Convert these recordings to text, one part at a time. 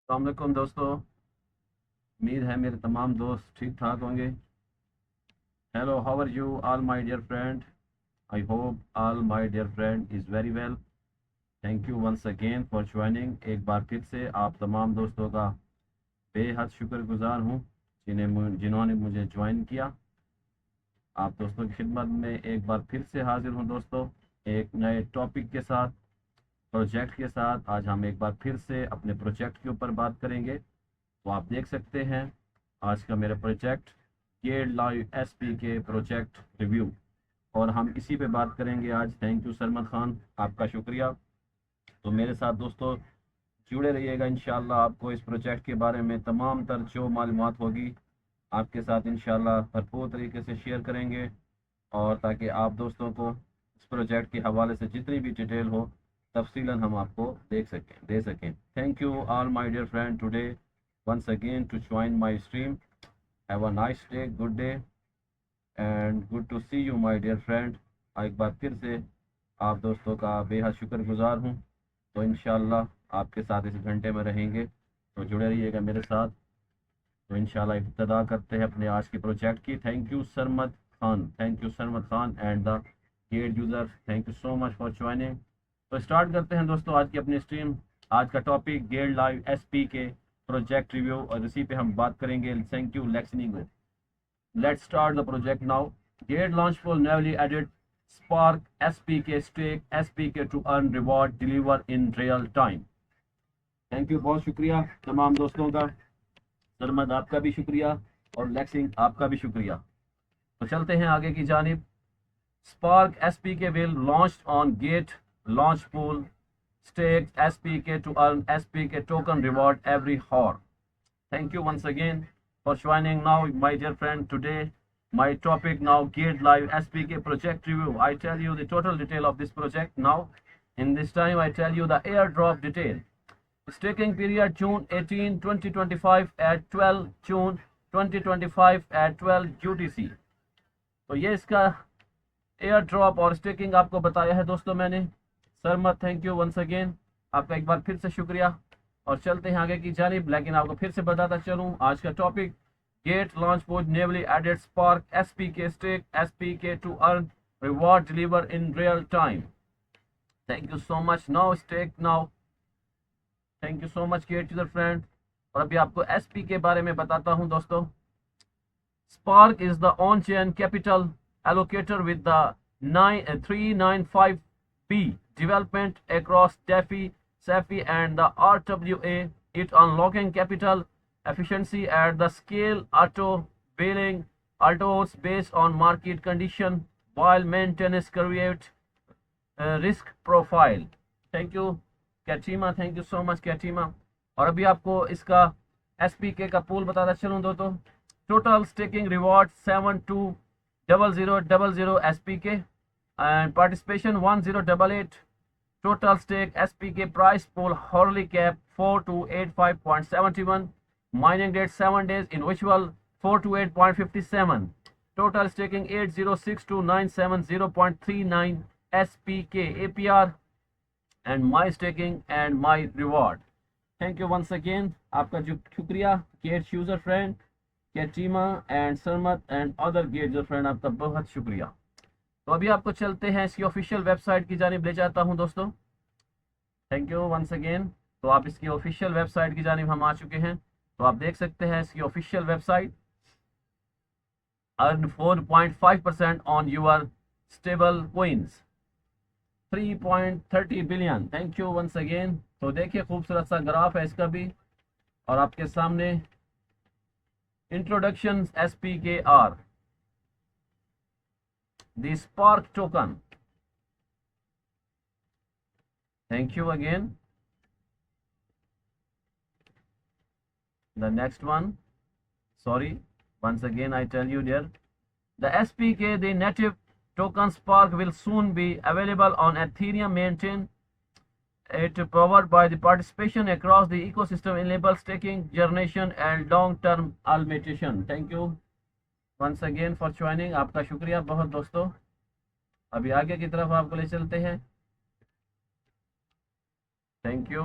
अस्सलाम वालेकुम दोस्तों। उम्मीद है मेरे तमाम दोस्त ठीक ठाक होंगे। Hello, how are you all my dear friend? I hope all my dear friend is very well. Thank you once again for joining. एक बार फिर से आप तमाम दोस्तों का बेहद शुक्रगुजार हूँ जिन्होंने मुझे ज्वाइन किया। आप दोस्तों की खिदमत में एक बार फिर से हाजिर हूँ दोस्तों, एक नए टॉपिक के साथ, प्रोजेक्ट के साथ। आज हम एक बार फिर से अपने प्रोजेक्ट के ऊपर बात करेंगे। तो आप देख सकते हैं आज का मेरा प्रोजेक्ट गेट लाइव एसपी के प्रोजेक्ट रिव्यू, और हम इसी पे बात करेंगे आज। थैंक यू सरमद खान, आपका शुक्रिया। तो मेरे साथ दोस्तों जुड़े रहिएगा। इंशाल्लाह आपको इस प्रोजेक्ट के बारे में तमाम तर जो मालूमात होगी आपके साथ इंशाल्लाह भरपूर तरीके से शेयर करेंगे, और ताकि आप दोस्तों को इस प्रोजेक्ट के हवाले से जितनी भी डिटेल हो तफसीलन हम आपको दे सकें। Thank you all my dear friend today once again to join my stream. Have a nice day, good day, and good to see you my dear friend. एक बार फिर से आप दोस्तों का बेहद शुक्रगुजार हूँ। तो इंशाल्लाह आपके साथ इस घंटे में रहेंगे, तो जुड़े रहिएगा मेरे साथ। तो इंशाल्लाह इब्तदा करते हैं अपने आज के प्रोजेक्ट की। Thank you Sarmad Khan, thank you Sarmad Khan and the Gate user, thank you so much for joining. तो स्टार्ट करते हैं दोस्तों आज की अपनी स्ट्रीम। आज का टॉपिक गेट लाइव एसपी के प्रोजेक्ट रिव्यू, और इसी पे हम बात करेंगे। Thank you let's start the project now. Gate launch for newly added Spark SPK stake SPK to earn reward deliver in real time। Thank you, बहुत शुक्रिया तमाम दोस्तों का। सरमद आपका भी शुक्रिया, और लेक्सिंग आपका भी शुक्रिया। तो चलते हैं आगे की जानिब। Spark SPK will launch on Gate launch pool stakes SPK to earn SPK token reward every hour। Thank you once again for joining now, my dear friend. Today, my topic now Gate Live SPK project review. I tell you the total detail of this project now. In this time, I tell you the airdrop detail. Staking period June 18, 2025 at 12 June 2025 at 12 UTC। तो ये इसका air drop और staking आपको बताया है दोस्तों मैंने। Sarmad thank you once again, आपका एक बार फिर से शुक्रिया। और चलते हैं आगे की जानिब, लेकिन आपको फिर से बताता चलूँ आज का topic Gate launch pools newly added Spark SPK stake SPK to earn reward deliver in real time. Thank you so much. Now stake now, thank you so much gate user friend. और अभी आपको SP के बारे में बताता हूँ दोस्तों। Spark is the on chain capital allocator with the 395B development across DeFi, SEFI and the RWA. It unlocking capital efficiency at the scale auto billing autos based on market condition while maintaining correct risk profile। Thank you कैटीमा, thank you so much कैटीमा। और अभी आपको इसका SPK का pool बताता चलूँ दोस्तों। Total staking reward 720000 SPK and participation 1088। total stake SPK price pool hourly cap 4285.71। mining date 7 days in virtual 428.57। total staking 8062970.39 SPK APR and my staking and my reward। Thank you once again, आपका जो शुक्रिया Gate user friend कैटीमा and सरमत and other Gate user friend, आपका बहुत शुक्रिया। तो अभी आपको चलते हैं इसकी ऑफिशियल वेबसाइट की जानिब ले जाता हूं दोस्तों। Thank you once again. तो आप इसकी ऑफिशियल वेबसाइट की जानिब हम आ चुके हैं। तो आप देख सकते हैं इसकी official website. Earn 4.5% on your stable coins 3.30 billion. Thank you once again. तो देखिए खूबसूरत सा ग्राफ है इसका भी, और आपके सामने introduction SPKR the Spark token। Thank you again। The next one, sorry, once again I tell you dear, the SPK, the native token Spark will soon be available on Ethereum maintain it powered by the participation across the ecosystem enable staking generation and long term automation। Thank you once again for joining, आपका शुक्रिया बहुत दोस्तों। अभी आगे की तरफ आपको ले चलते हैं। Thank you.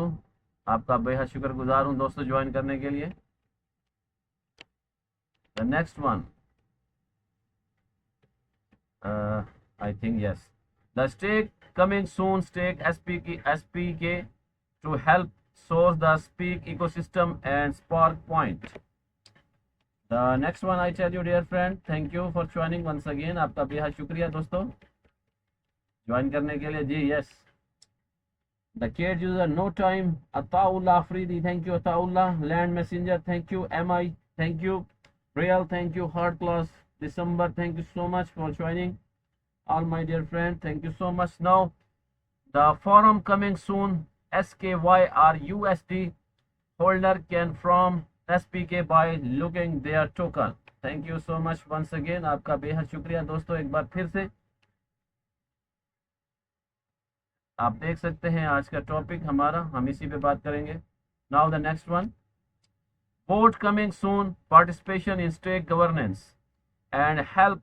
आपका बेहद शुक्रगुजार हूँ दोस्तों ज्वाइन करने के लिए। The next one, I think yes, the stake coming soon stake SPK to help source the Speak ecosystem and Spark Point. The next one I tell you dear friend, thank you for joining once again. आपका बेहद शुक्रिया दोस्तों join करने के लिए जी। Yes, the Gate user no time, Ataullah Afridi, thank you Ataullah. Land messenger thank you, MI thank you, real thank you, hard class December thank you so much for joining all my dear friend, thank you so much. Now the forum coming soon, SKYRUSD holder can from SPK by looking their token. Thank you so much once again. आपका बेहद शुक्रिया दोस्तों एक बार फिर से। आप देख सकते हैं आज का टॉपिक हमारा, हम इसी पे बात करेंगे। Now the next one, vote coming soon, participation in state governance and help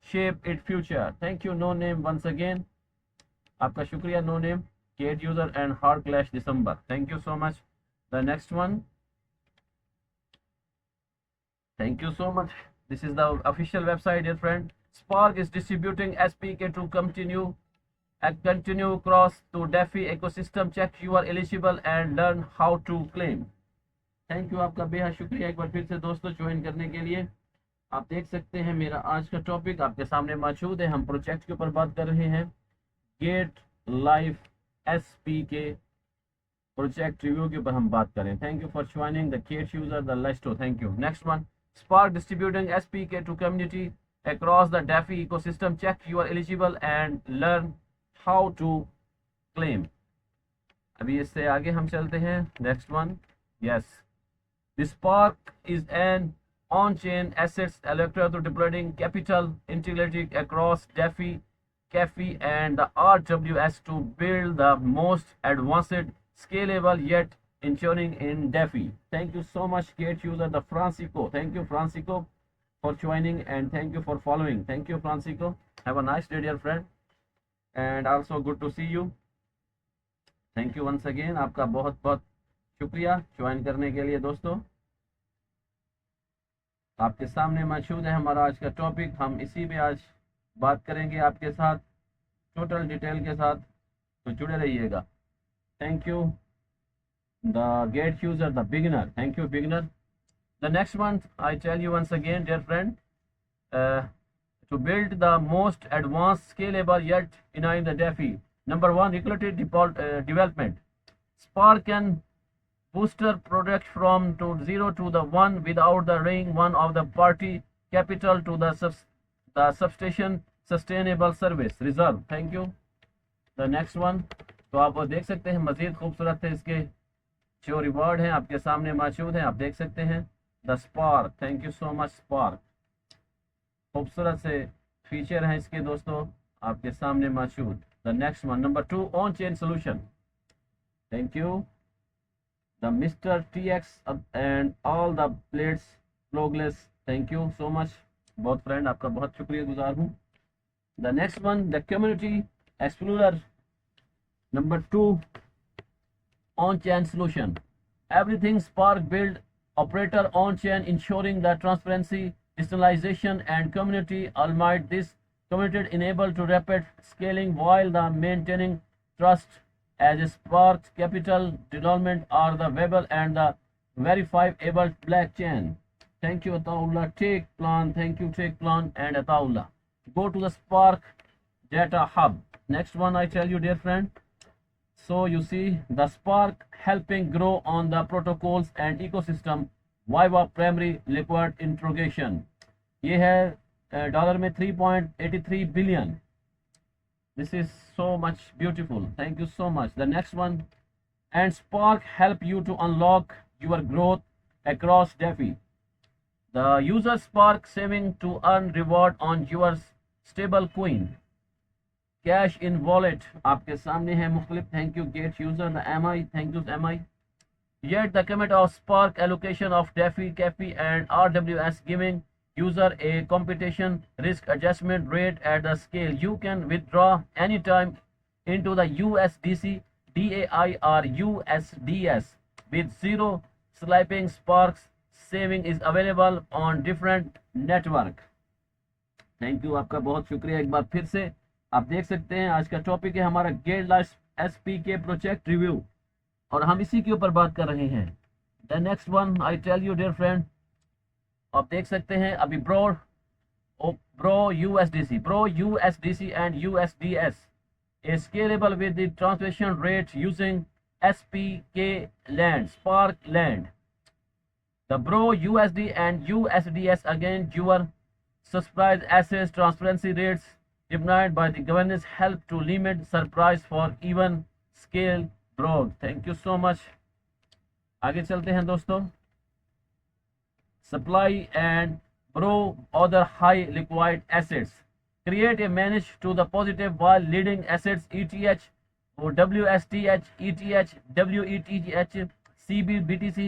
shape its future. Thank you no name once again. आपका शुक्रिया no name, Kate user and hard clash December. Thank you so much. The next one, thank you so much. This is the official website dear friend. Spark is distributing SPK to continue across to DeFi ecosystem. Check you are eligible and learn how to claim. Thank you, आपका बेहद शुक्रिया एक बार फिर से दोस्तों join करने के लिए। आप देख सकते हैं मेरा आज का टॉपिक आपके सामने मौजूद है। हम प्रोजेक्ट के ऊपर बात कर रहे हैं, Gate life SPK project review के ऊपर हम बात करें। Thank you for joining the Gate user the लेस्टो, thank you. Next one, Spark distributing SPK to community across the DeFi ecosystem. Check you are eligible and learn how to claim. अभी इससे आगे हम चलते हैं। Next one, yes, the Spark is an on-chain assets allocated to deploying capital integrity across DeFi, CAFI, and the RWS to build the most advanced, scalable yet ensuring in DeFi. Thank you so much, Gate user the Francisco. Thank you, Francisco, for joining and thank you for following. Thank you, Francisco. Have a nice day, dear friend, and also good to see you. Thank you once again. आपका बहुत बहुत शुक्रिया join करने के लिए दोस्तों। आपके सामने मौजूद है हमारा आज का टॉपिक, हम इसी पे आज बात करेंगे आपके साथ टोटल डिटेल के साथ, तो जुड़े रहिएगा। Thank you the Gate user the beginner, thank you beginner. The next one I tell you once again dear friend, to build the most advanced, scalable yet in the DeFi. Number one, regulated development. Spark can booster product from to 0 to the 1 without the ring one of the party capital to the substation sustainable service reserve. Thank you. The next one, तो आप देख सकते हैं मजीद खूबसूरत है इसके जो reward हैं आपके सामने मौजूद हैं, आप देख सकते हैं। The spark, thank you so much spark, खूबसूरत से फीचर हैं इसके दोस्तों आपके सामने मौजूद। The next one, number 2, on chain solution. Thank you the Mr. TX and all the plates progress. Thank you so much बहुत फ्रेंड, आपका बहुत शुक्रिया गुजार हूँ। The next one, the community explorer number 2, on chain solution. Everything Spark build operator on chain, ensuring the transparency, decentralization and community aligned. This community enable to rapid scaling while the maintaining trust as Spark's capital development are the available and the verifiable blockchain. Thank you Ataullah, take plan, thank you take plan and Ataullah. Go to the Spark data hub. Next one I tell you dear friend, so you see the Spark helping grow on the protocols and ecosystem Viva primary liquid interrogation. ये है dollar में 3.83 billion. This is so much beautiful. Thank you so much. The next one, and Spark help you to unlock your growth across DeFi. The user Spark saving to earn reward on your stable coin. Cash in wallet आपके सामने है मुख्तलिफ। Thank you Gate user the MI. Thank you MI. Yet the commit of Spark allocation of DeFi, CAFI and RWS giving user a computation risk adjustment rate at the scale. You can withdraw anytime into the USDC DAIRUSDS with zero sliping sparks saving is available on different network. Thank you, आपका बहुत शुक्रिया एक बार फिर से। आप देख सकते हैं आज का टॉपिक है हमारा गेट लाइफ एसपी के प्रोजेक्ट रिव्यू, और हम इसी के ऊपर बात कर रहे हैं। The next one I tell you dear friend, आप देख सकते हैं अभी Pro USDC and USDS is scalable with the transaction rate using SPK land, Spark land. The Bro USD and USDS again your surprise assets transparency rates defined by the governance help to limit surprise for even scale growth. Thank you so much. आगे चलते हैं दोस्तों। Supply and Bro other high liquid assets create a manage to the positive while leading assets ETH or WSTH, ETH, WETH, CBBTC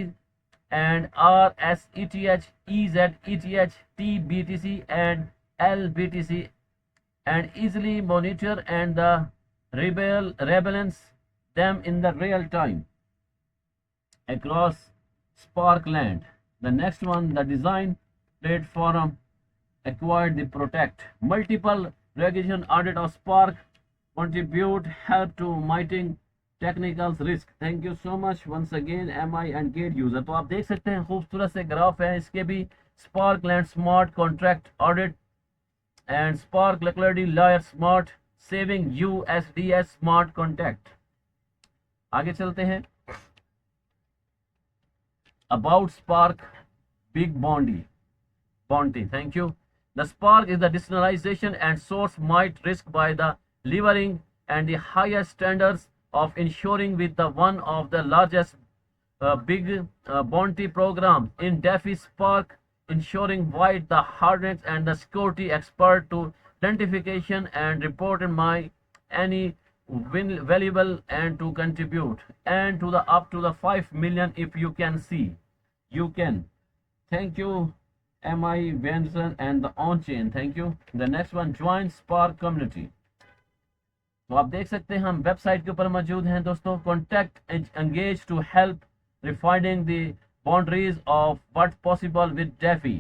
and RSETH, EZETH, TBTC and LBTC and easily monitor and the rebalance them in the real time across Spark land. The next one, the design platform acquired the protect multiple regulation audit of Spark contribute help to mitigate technical risk. Thank you so much once again MI and gate user। तो आप देख सकते हैं खूबसूरत से graph है इसके भी, Spark land smart contract audit and Spark liquidity layer smart saving USDS smart contract। आगे चलते हैं। About Spark big bounty, thank you। The Spark is the decentralization and source might risk by the levering and the highest standards of ensuring with the one of the largest big bounty program in DeFi Spark ensuring wide the hardness and the security expert to identification and report in my any valuable and to contribute and to the up to the 5 million if you can see you can। Thank you MI Benson and the on chain, thank you। The next one, join Spark community। तो आप देख सकते हैं हम website के ऊपर मौजूद हैं दोस्तों। Contact engage to help refining the boundaries of what possible with DeFi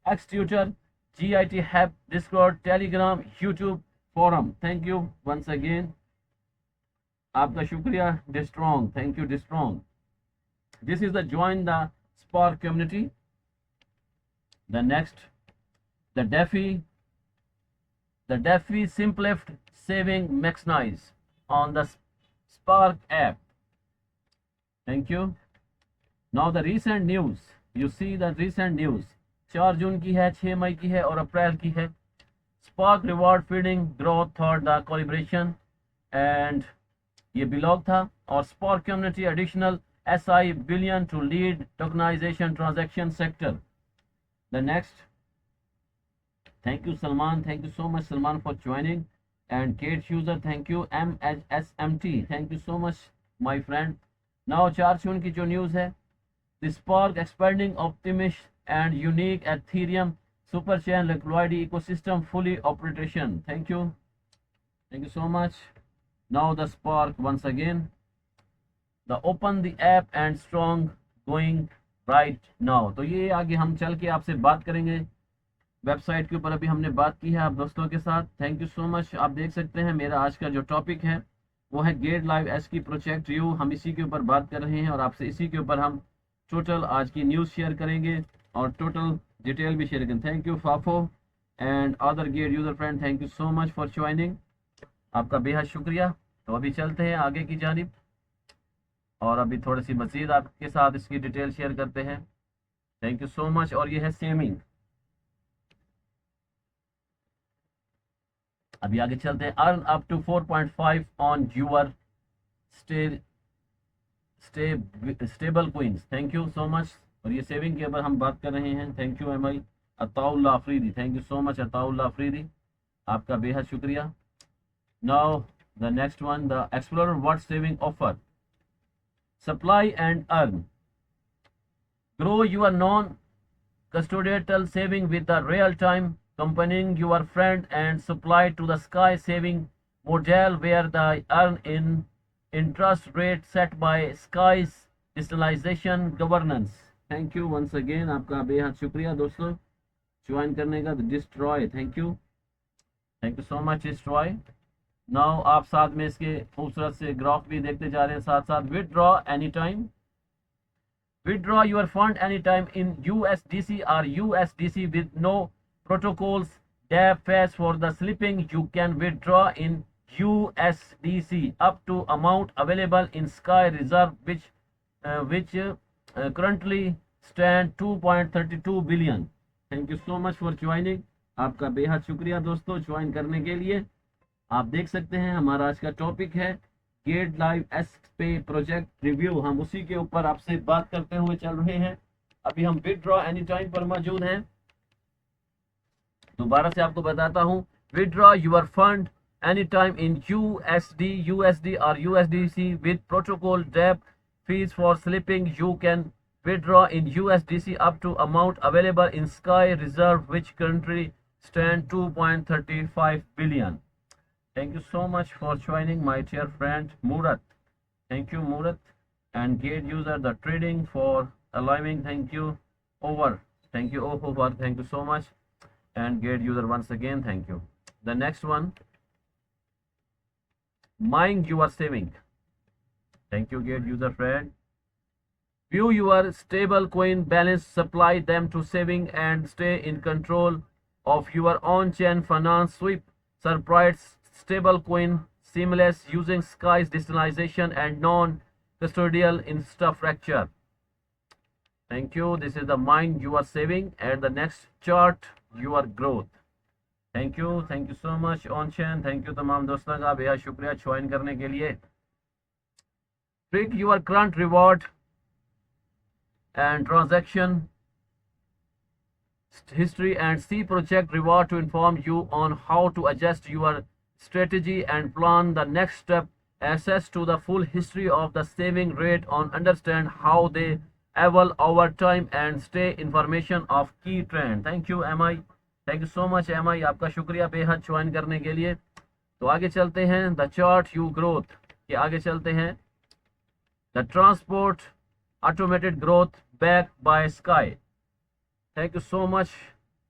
X Twitter GIT hub Discord Telegram YouTube forum. Thank you once again, आपका शुक्रिया डिस्ट्रॉन्ग, थैंक यू डिस्ट्रॉन्ग। This is the join the Spark community। The next, the DeFi Simplift saving maximize on the Spark app। Thank you। Now the recent news, you see the recent news 4 जून की है, 6 मई की है और अप्रैल की है। Spark reward feeding growth thought the collaboration and ये blog था, और Spark community additional SI billion to lead tokenization transaction sector। The next, thank you Salman, thank you so much Salman for joining, and Kate user thank you MHSMT, thank you so much my friend। Now 4 जून की जो news है, the Spark expanding optimist and unique Ethereum superchain liquidity ecosystem fully operation। thank you so much। Now the Spark once again, the open the app and strong going right now। तो ये आगे हम चल के आपसे बात करेंगे वेबसाइट के ऊपर, अभी हमने बात की है आप दोस्तों के साथ। Thank you so much. आप देख सकते हैं मेरा आज का जो टॉपिक है वो है गेट लाइव एस की प्रोजेक्ट रिव्यू। हम इसी के ऊपर बात कर रहे हैं और आपसे इसी के ऊपर हम टोटल आज की न्यूज़ शेयर करेंगे और टोटल डिटेल भी शेयर करेंगे। थैंक यू फाफो and other Gate user friend, thank you so much for joining, आपका बेहद शुक्रिया। तो अभी चलते हैं आगे की जानिब और अभी थोड़ी सी मज़ीद आपके साथ इसकी डिटेल शेयर करते हैं। Thank you so much. और ये है सेमिंग। अभी आगे चलते हैं। Earn up to 4.5 on your stable coins. Thank you so much. और ये सेविंग के ऊपर हम बात कर रहे हैं। Thank you MI Ataullah Afridi, thank you so much Ataullah Afridi, आपका बेहद शुक्रिया। Now the next one, the explorer what saving offer supply and earn, grow your non custodial saving with the real time accompanying your friend and supply to the sky saving model where the earn in interest rate set by Sky's digitalization governance. Thank you once again, आपका बेहद शुक्रिया दोस्तों join करने का। Destroy, thank you so much destroy. Now आप साथ में इसके खूबसूरत से ग्राफ भी देखते जा रहे हैं साथ साथ। Withdraw any time, withdraw your fund anytime in USDC or USDC with no protocols DApp phase for the slipping. You can withdraw in USDC up to amount available in Sky Reserve, which currently stand 2.32 billion. Thank you so much for joining. आपका बेहद शुक्रिया दोस्तों join करने के लिए। आप देख सकते हैं हमारा आज का टॉपिक है गेट लाइव एस पे प्रोजेक्ट रिव्यू। हम उसी के ऊपर आपसे बात करते हुए चल रहे हैं। अभी हम विदड्रॉ एनी टाइम पर मौजूद हैं। दोबारा से आपको बताता हूं, withdraw your fund any time in USD और USDC with protocol dapp fees for slipping. You can withdraw in USDC up to amount available in sky reserve which country stand 2.35 billion. Thank you so much for joining my dear friend Murat. Thank you Murat. And gate user the trading for allowing. Thank you over. Thank you over. Thank you so much. And gate user once again, thank you. The next one, mind you are saving. Thank you gate user friend. View your stable coin balance, supply them to saving and stay in control of your own chain finance. Sweep surprise stable coin seamless using Sky's digitalization and non-custodial infrastructure. Thank you. This is the mind you are saving, and the next chart your growth. Thank you so much on chain. Thank you तमाम दोस्तों का बेहद शुक्रिया join करने के लिए। Track your current reward and transaction history and see project reward to inform you on how to adjust your strategy and plan the next step. Access to the full history of the saving rate on understand how they evolve over time and stay information of key trend. Thank you MI. Thank you so much MI. आपका शुक्रिया बेहद join करने के लिए। तो आगे चलते हैं द चार्ट यू ग्रोथ के आगे चलते हैं। The transport automated growth back by sky. Thank you so much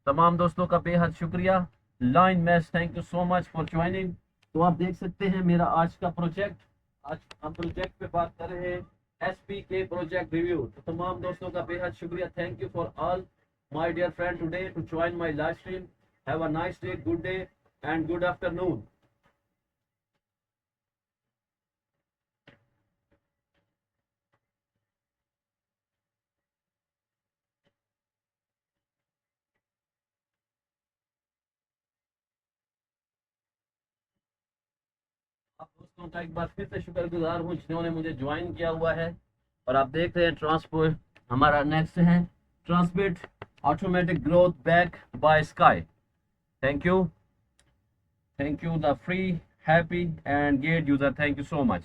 तमाम दोस्तों का बेहद शुक्रिया। Line match, thank you so much for joining. तो आप देख सकते हैं मेरा आज का प्रोजेक्ट, आज हम प्रोजेक्ट पे बात कर रहे हैं एसपी के प्रोजेक्ट रिव्यू। तो तमाम दोस्तों का बेहद शुक्रिया। Thank you for all my dear friend today to join my live stream. Have a nice day, good day and good afternoon. आप दोस्तों का एक बार फिर से शुक्रगुजार हूँ जिन्होंने मुझे ज्वाइन किया हुआ है। और आप देख रहे हैं ट्रांसपोर्ट हमारा नेक्स्ट है transmit automatic growth back by sky. Thank you the free happy and gate user, thank you so much.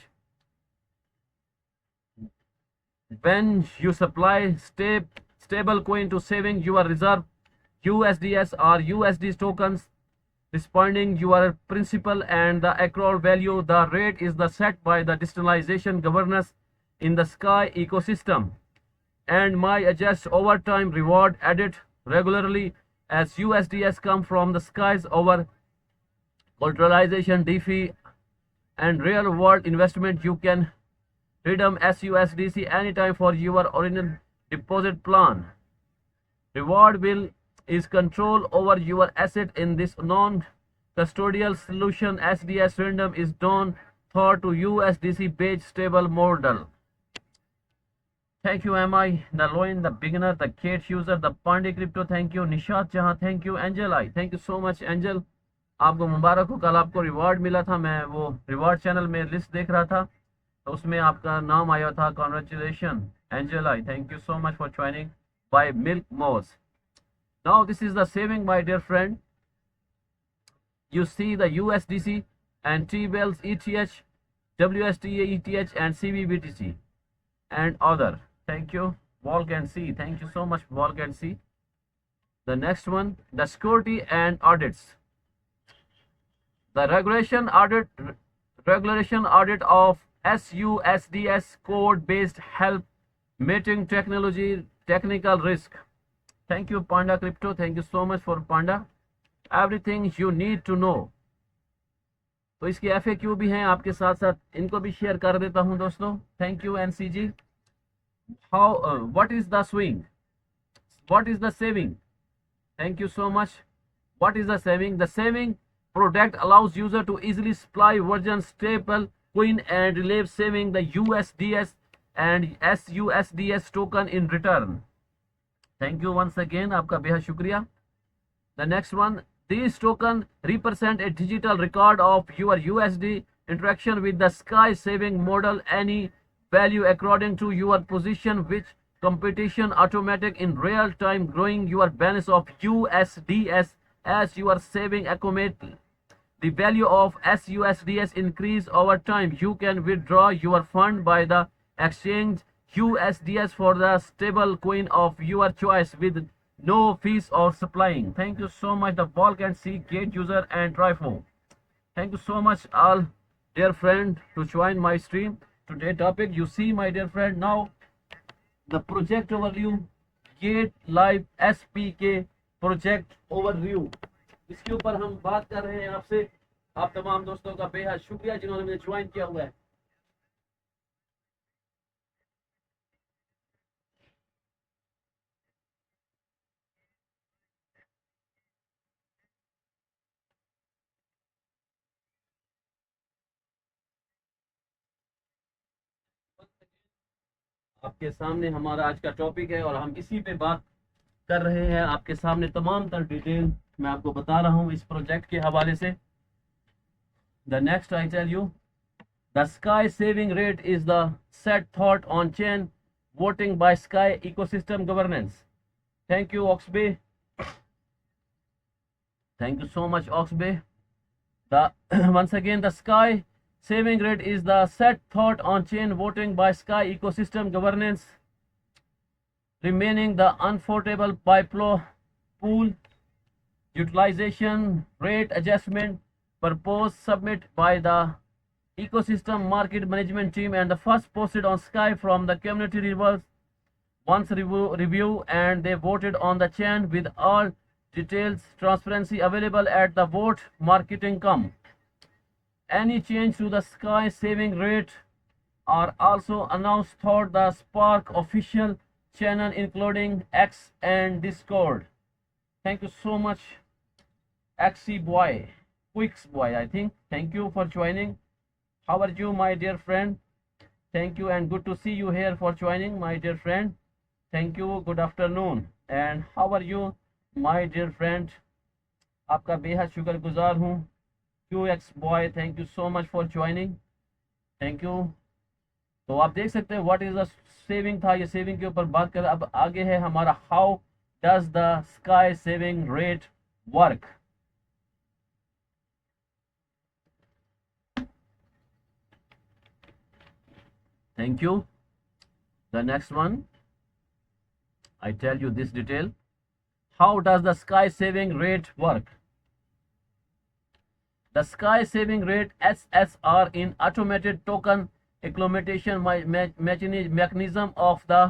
when you supply stable coin to saving your reserve USDS or USD tokens responding your principal and the accrual value, the rate is the set by the digitalization governance in the Sky ecosystem and my adjust over time reward added regularly as USDS come from the Sky's over collateralization DeFi and real world investment. You can redeem SUSDC anytime for your original deposit plan. Reward will is control over your asset in this non-custodial solution. SDS random is done thought to USDC based stable model. Thank you MI, the Loin, the beginner, the Kate user, the Pandey crypto, thank you Nishat Jahan, thank you Angel I, thank you so much Angel। आपको मुबारक हो, कल आपको reward मिला था। मैं वो reward channel में list देख रहा था तो उसमें आपका नाम आया था। Congratulation angel I, thank you so much for joining by milk moss. Now this is the saving my dear friend. You see the USDC and T-bills, ETH, WSTA, ETH and CBBTC and other. Thank you Volk and C, thank you so much Volk and C। The next one, the security and audits, the regulation audit of SUSDS code based help meeting technology technical risk. Thank you Panda Crypto, thank you so much for Panda. Everything you need to know. तो इसके FAQ भी हैं आपके साथ साथ, इनको भी share कर देता हूं दोस्तों. Thank you NCG. How what is the swing? What is the saving? Thank you so much. What is the saving? The saving product allows user to easily supply version stable coin and relieve saving the USDS and SUSDS token in return. Thank you once again. आपका बेहद शुक्रिया. The next one, these tokens represent a digital record of your USD interaction with the Sky saving model. Any value according to your position, which competition automatic in real time, growing your balance of USDS as you are saving accumulate. The value of SUSDS increase over time. You can withdraw your fund by the exchange USDS for the stable coin of your choice with no fees or supplying. Thank you so much the Volk and C Gate user and Trifo. Thank you so much all dear friend to join my stream. Today topic you see my dear friend, now the project overview, Gate Live SPK project overview. इसके ऊपर हम बात कर रहे हैं आपसे. आप तमाम दोस्तों का बेहद शुक्रिया जिन्होंने मुझे ज्वाइन किया हुआ है. आपके सामने हमारा आज का टॉपिक है और हम इसी पे बात कर रहे हैं. आपके सामने तमाम तर डिटेल मैं आपको बता रहा हूं इस प्रोजेक्ट के हवाले से. The next I tell you, the Sky saving rate is the set thought on chain voting by Sky ecosystem governance. Thank you Oxbay. Thank you so much Oxbay. The once again the Sky saving rate is the set thought on chain voting by Sky ecosystem governance, remaining the unforgettable by pool utilization rate adjustment proposed submit by the ecosystem market management team and the first posted on Sky from the community reverse once review and they voted on the chain with all details transparency available at the vote marketing com. Any change to the Sky saving rate are also announced through the Spark official channel including X and Discord. Thank you so much XC boy, Quicks boy I think. Thank you for joining. How are you my dear friend? Thank you and good to see you here for joining my dear friend. Thank you, good afternoon. And how are you my dear friend? आपका बेहद शुक्रगुजार हूँ. QX boy, thank you so much for joining. Thank you. तो आप देख सकते हैं what is the saving था, ये सेविंग के ऊपर बात कर. अब आगे है हमारा how does the sky saving rate work. Thank you. The next one, I tell you this detail. How does the Sky saving rate work? The Sky saving rate SSR in automated token accumulation mechanism of the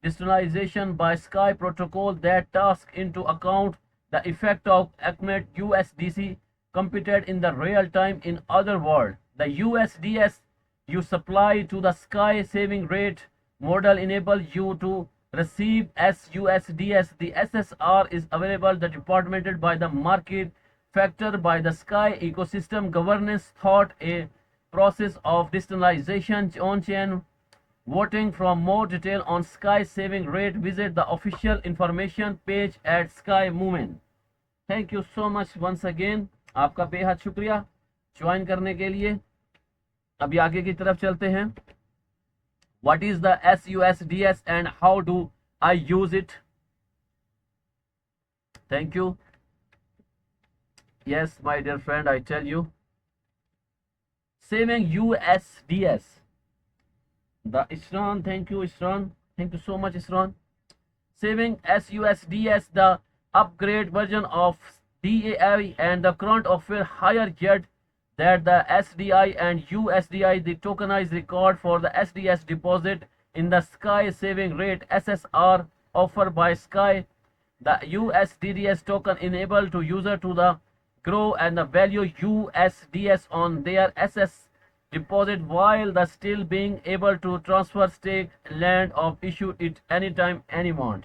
decentralization by Sky protocol that takes into account the effect of accumulated USDC computed in the real time. In other words, the USDS you supply to the Sky saving rate model enable you to receive SUSDS. The SSR is available the departmented by the market factor by the Sky ecosystem governance thought a process of decentralization on chain voting. From more detail on Sky saving rate visit the official information page at Sky Movement. Thank you so much once again. आपका बेहद शुक्रिया join करने के लिए. अभी आगे की तरफ चलते हैं. What is the SUSDS and how do I use it? Thank you. Yes, my dear friend, I tell you. Saving USDS. The Isran, thank you Isran. Thank you so much Isran. Saving SUSDS, the upgrade version of DAI and the current offer higher yet that the SDI and USDI, the tokenized record for the SDS deposit in the Sky Saving Rate SSR offered by Sky, the USDDS token enable to user to the grow and the value USDS on their SS deposit while the still being able to transfer stake land of issue it anytime any amount.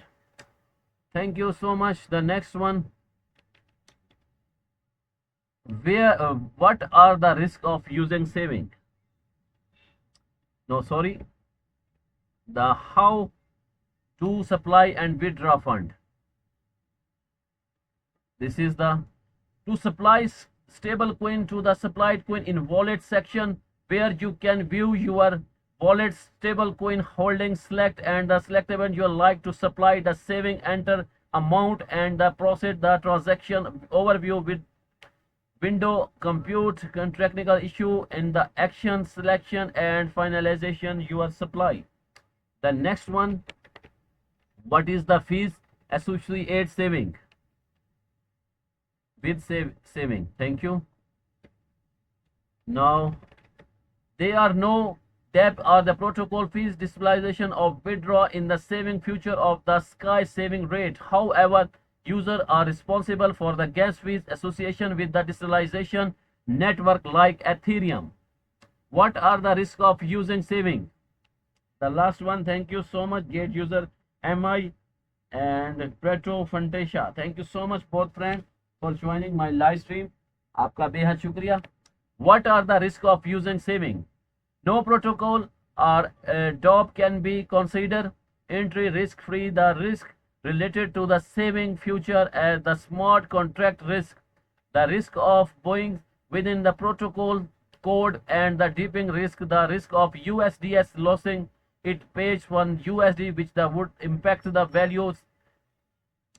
Thank you so much. The next one, what are the risks of using saving? No, sorry, the how to supply and withdraw fund. This is the to supply stable coin to the supplied coin in wallet section, where you can view your wallet stable coin holding. Select and the select event you like to supply the saving, enter amount and the proceed the transaction overview with window, compute technical issue in the action selection and finalization your supply. The next one, what is the fees associated saving with saving? Thank you. Now there are no debt or the protocol fees digitalization of withdraw in the saving future of the Sky Saving Rate. However, users are responsible for the gas fees association with the digitalization network like Ethereum. What are the risks of using saving? The last one, thank you so much, gate user MI and Petro Fantasia. Thank you so much both friends for joining my live stream. आपका बेहद शुक्रिया. What are the risks of using saving? No protocol or DOP can be considered entry risk free. The risk related to the saving future as the smart contract risk, the risk of buying within the protocol code and the dipping risk, the risk of USDS losing it page 1 USD which the would impact the values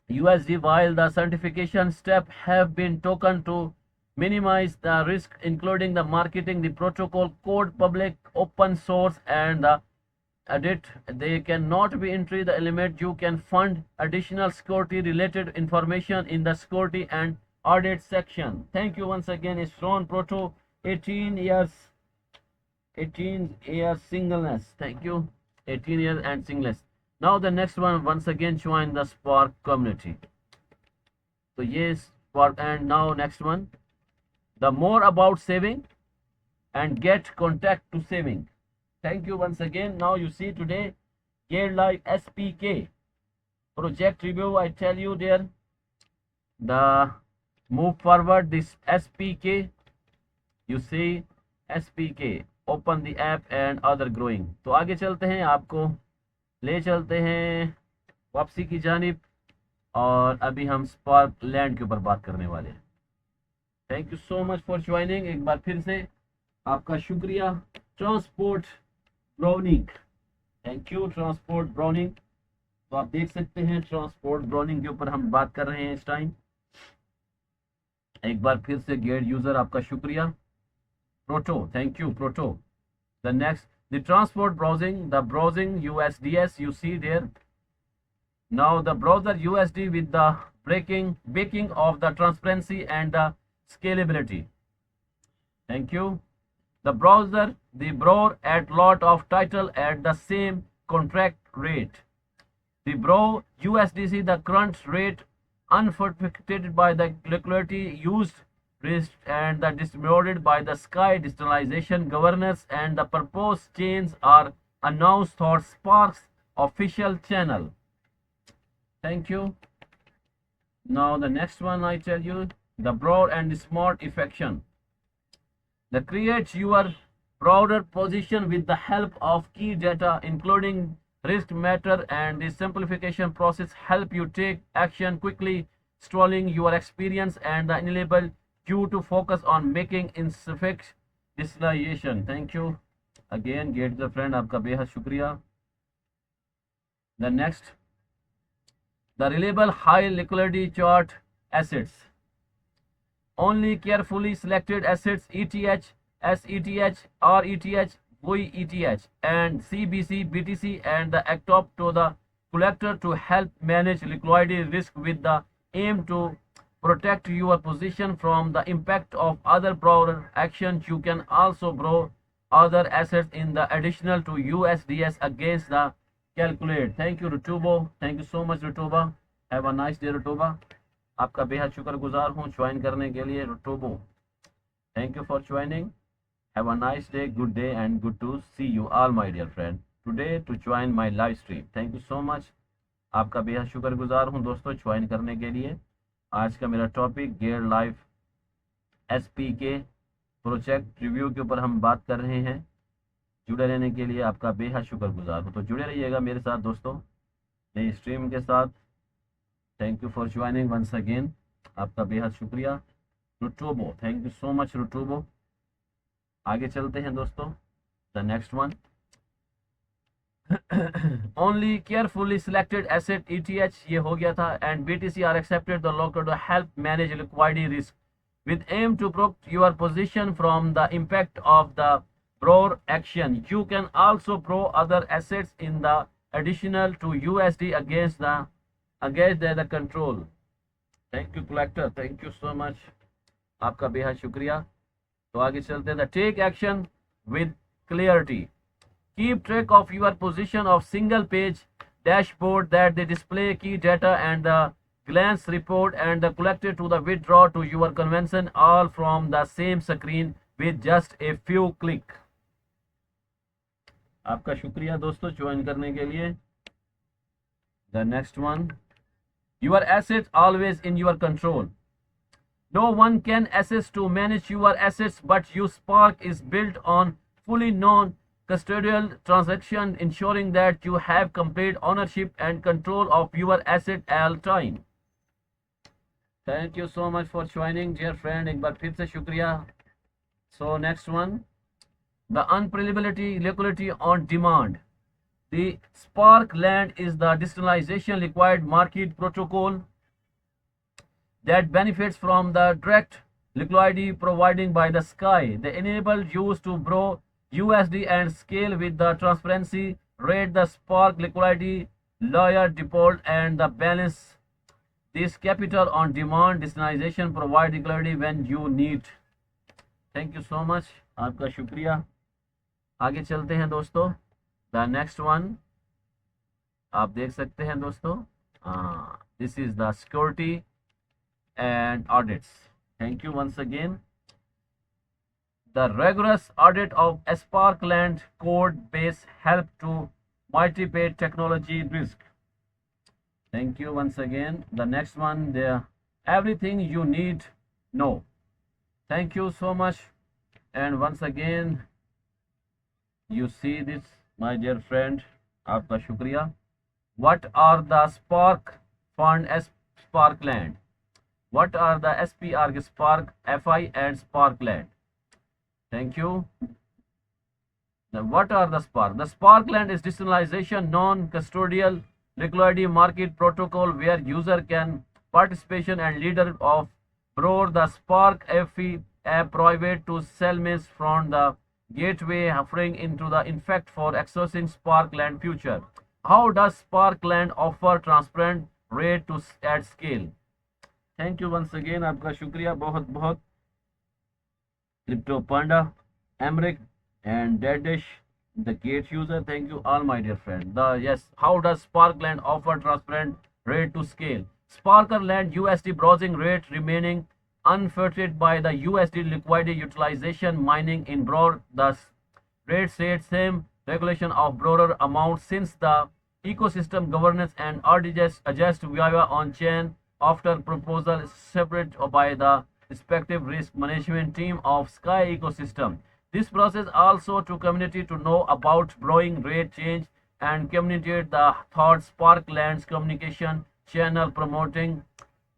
USD, while the certification step have been taken to minimize the risk, including the marketing the protocol code public open source and the edit. They cannot be entry the element. You can fund additional security related information in the security and audit section. Thank you once again. It's Ron Proto, 18 years singleness. Thank you. 18 years and singleness. Now the next one, once again join the Spark community. So yes, Spark. And now next one, the more about saving and get contact to saving. Thank you once again. Now you see today Gear Live SPK project review. I tell you there the move forward this SPK. You see SPK, open the app and other growing. तो आगे चलते हैं, आपको ले चलते हैं वापसी की जानिब, और अभी हम स्पार्क लैंड के ऊपर बात करने वाले हैं. Thank you so much for joining. एक बार फिर से आपका शुक्रिया. Transport browning, thank you transport browning. तो आप देख सकते हैं ट्रांसपोर्ट ब्राउनिंग के ऊपर हम बात कर रहे हैं इस टाइम. एक बार फिर से गेट यूजर आपका शुक्रिया. Proto, thank you proto. The next, the transport browsing, the browsing USDS you see there. Now the browser USD with the baking of the transparency and the scalability. Thank you. The browser, the brow at lot of title at the same contract rate. The brow USDC, the current rate unfortificated by the liquidity used risk and the distributed by the Sky digitalization governance, and the proposed changes are announced for Spark's official channel. Thank you. Now the next one I tell you, the broad and smart affection. The create your broader position with the help of key data including risk matter, and the simplification process help you take action quickly, stalling your experience and enable you to focus on making insufficient digitalization. Thank you again, get the friend, आपका बेहद शुक्रिया. The next, the reliable high liquidity chart assets. Only carefully selected assets ETH, SETH, RETH, VETH, and CBC, BTC, and the ACTOP to the collector to help manage liquidity risk with the aim to protect your position from the impact of other broader actions. You can also borrow other assets in the additional to USDS against the calculate. Thank you Rutubo. Thank you so much Rutuba. Have a nice day Rutuba. आपका बेहद शुक्रगुजार हूँ join करने के लिए रुटोबो. Thank you for joining. Have a nice day, good day and good to see you all my dear friend today to join my live stream. Thank you so much. आपका बेहद शुक्रगुजार हूँ दोस्तों ज्वाइन करने के लिए. आज का मेरा टॉपिक गेयर लाइफ एसपी के प्रोजेक्ट रिव्यू के ऊपर हम बात कर रहे हैं. जुड़े रहने के लिए आपका बेहद शुक्रगुजार हूँ. तो जुड़े रहिएगा मेरे साथ दोस्तों नई स्ट्रीम के साथ. Thank you for joining once again. आपका बेहद शुक्रिया रुटोबो. थैंक यू सो मच रुटोबो. आगे चलते हैं दोस्तों. The next one. Only carefully selected asset ETH ये हो गया था and BTC are accepted the locker to help manage liquidity risk with aim to protect your position from the impact of the borrower action. You can also borrow other assets in the additional to USD against the control. Thank you collector. Thank you so much. आपका बेहद शुक्रिया. तो आगे चलते हैं. Take action with clarity. Keep track of your position of single page dashboard that they display key data and the glance report and the collected to the withdraw to your convention all from the same screen with just a few click. आपका शुक्रिया दोस्तों join करने के लिए. The next one. Your assets always in your control. No one can access to manage your assets but you. Spark is built on fully known custodial transaction ensuring that you have complete ownership and control of your asset all time. Thank you so much for joining dear friend. एक बार फिर से शुक्रिया. So next one. The unpredictability liquidity on demand. The Spark Land is the decentralization liquid market protocol that benefits from the direct liquidity provided by the Sky. They enable use to borrow USD and scale with the transparency rate, the Spark liquidity, lawyer default and the balance. This capital on demand decentralization provide liquidity when you need. Thank you so much. आपका शुक्रिया. आगे चलते हैं दोस्तों. The next one. आप देख सकते हैं दोस्तों. This is the security and audits. Thank you once again. The rigorous audit of Sparkland code base help to mitigate technology risk. Thank you once again. The next one, there everything you need know. Thank you so much. And once again, you see this, my dear friend. आपका शुक्रिया. What are the Spark Fund Sparkland? What are the SPR Spark FI and Sparkland? Thank you. Now, what are the Spark? The Sparkland is decentralization non-custodial liquidity market protocol where user can participation and leader of borrow the Spark FE app private to settlements from the gateway offering into the effect for accessing Sparkland future. How does Sparkland offer transparent rate to at scale? Thank you once again. आपका शुक्रिया बहुत बहुत. Crypto Panda, Emric and Deadish, the gate user. Thank you all my dear friend. Yes, how does Sparkland offer transparent rate to scale? Sparkland USD browsing rate remaining unfettered by the USD liquidity utilization mining in broad. Thus, rate said same regulation of broader amount since the ecosystem governance and adjust via on chain after proposal separate by the respective risk management team of Sky ecosystem. This process also to community to know about borrowing rate change and communicate the thought Sparkland's communication channel promoting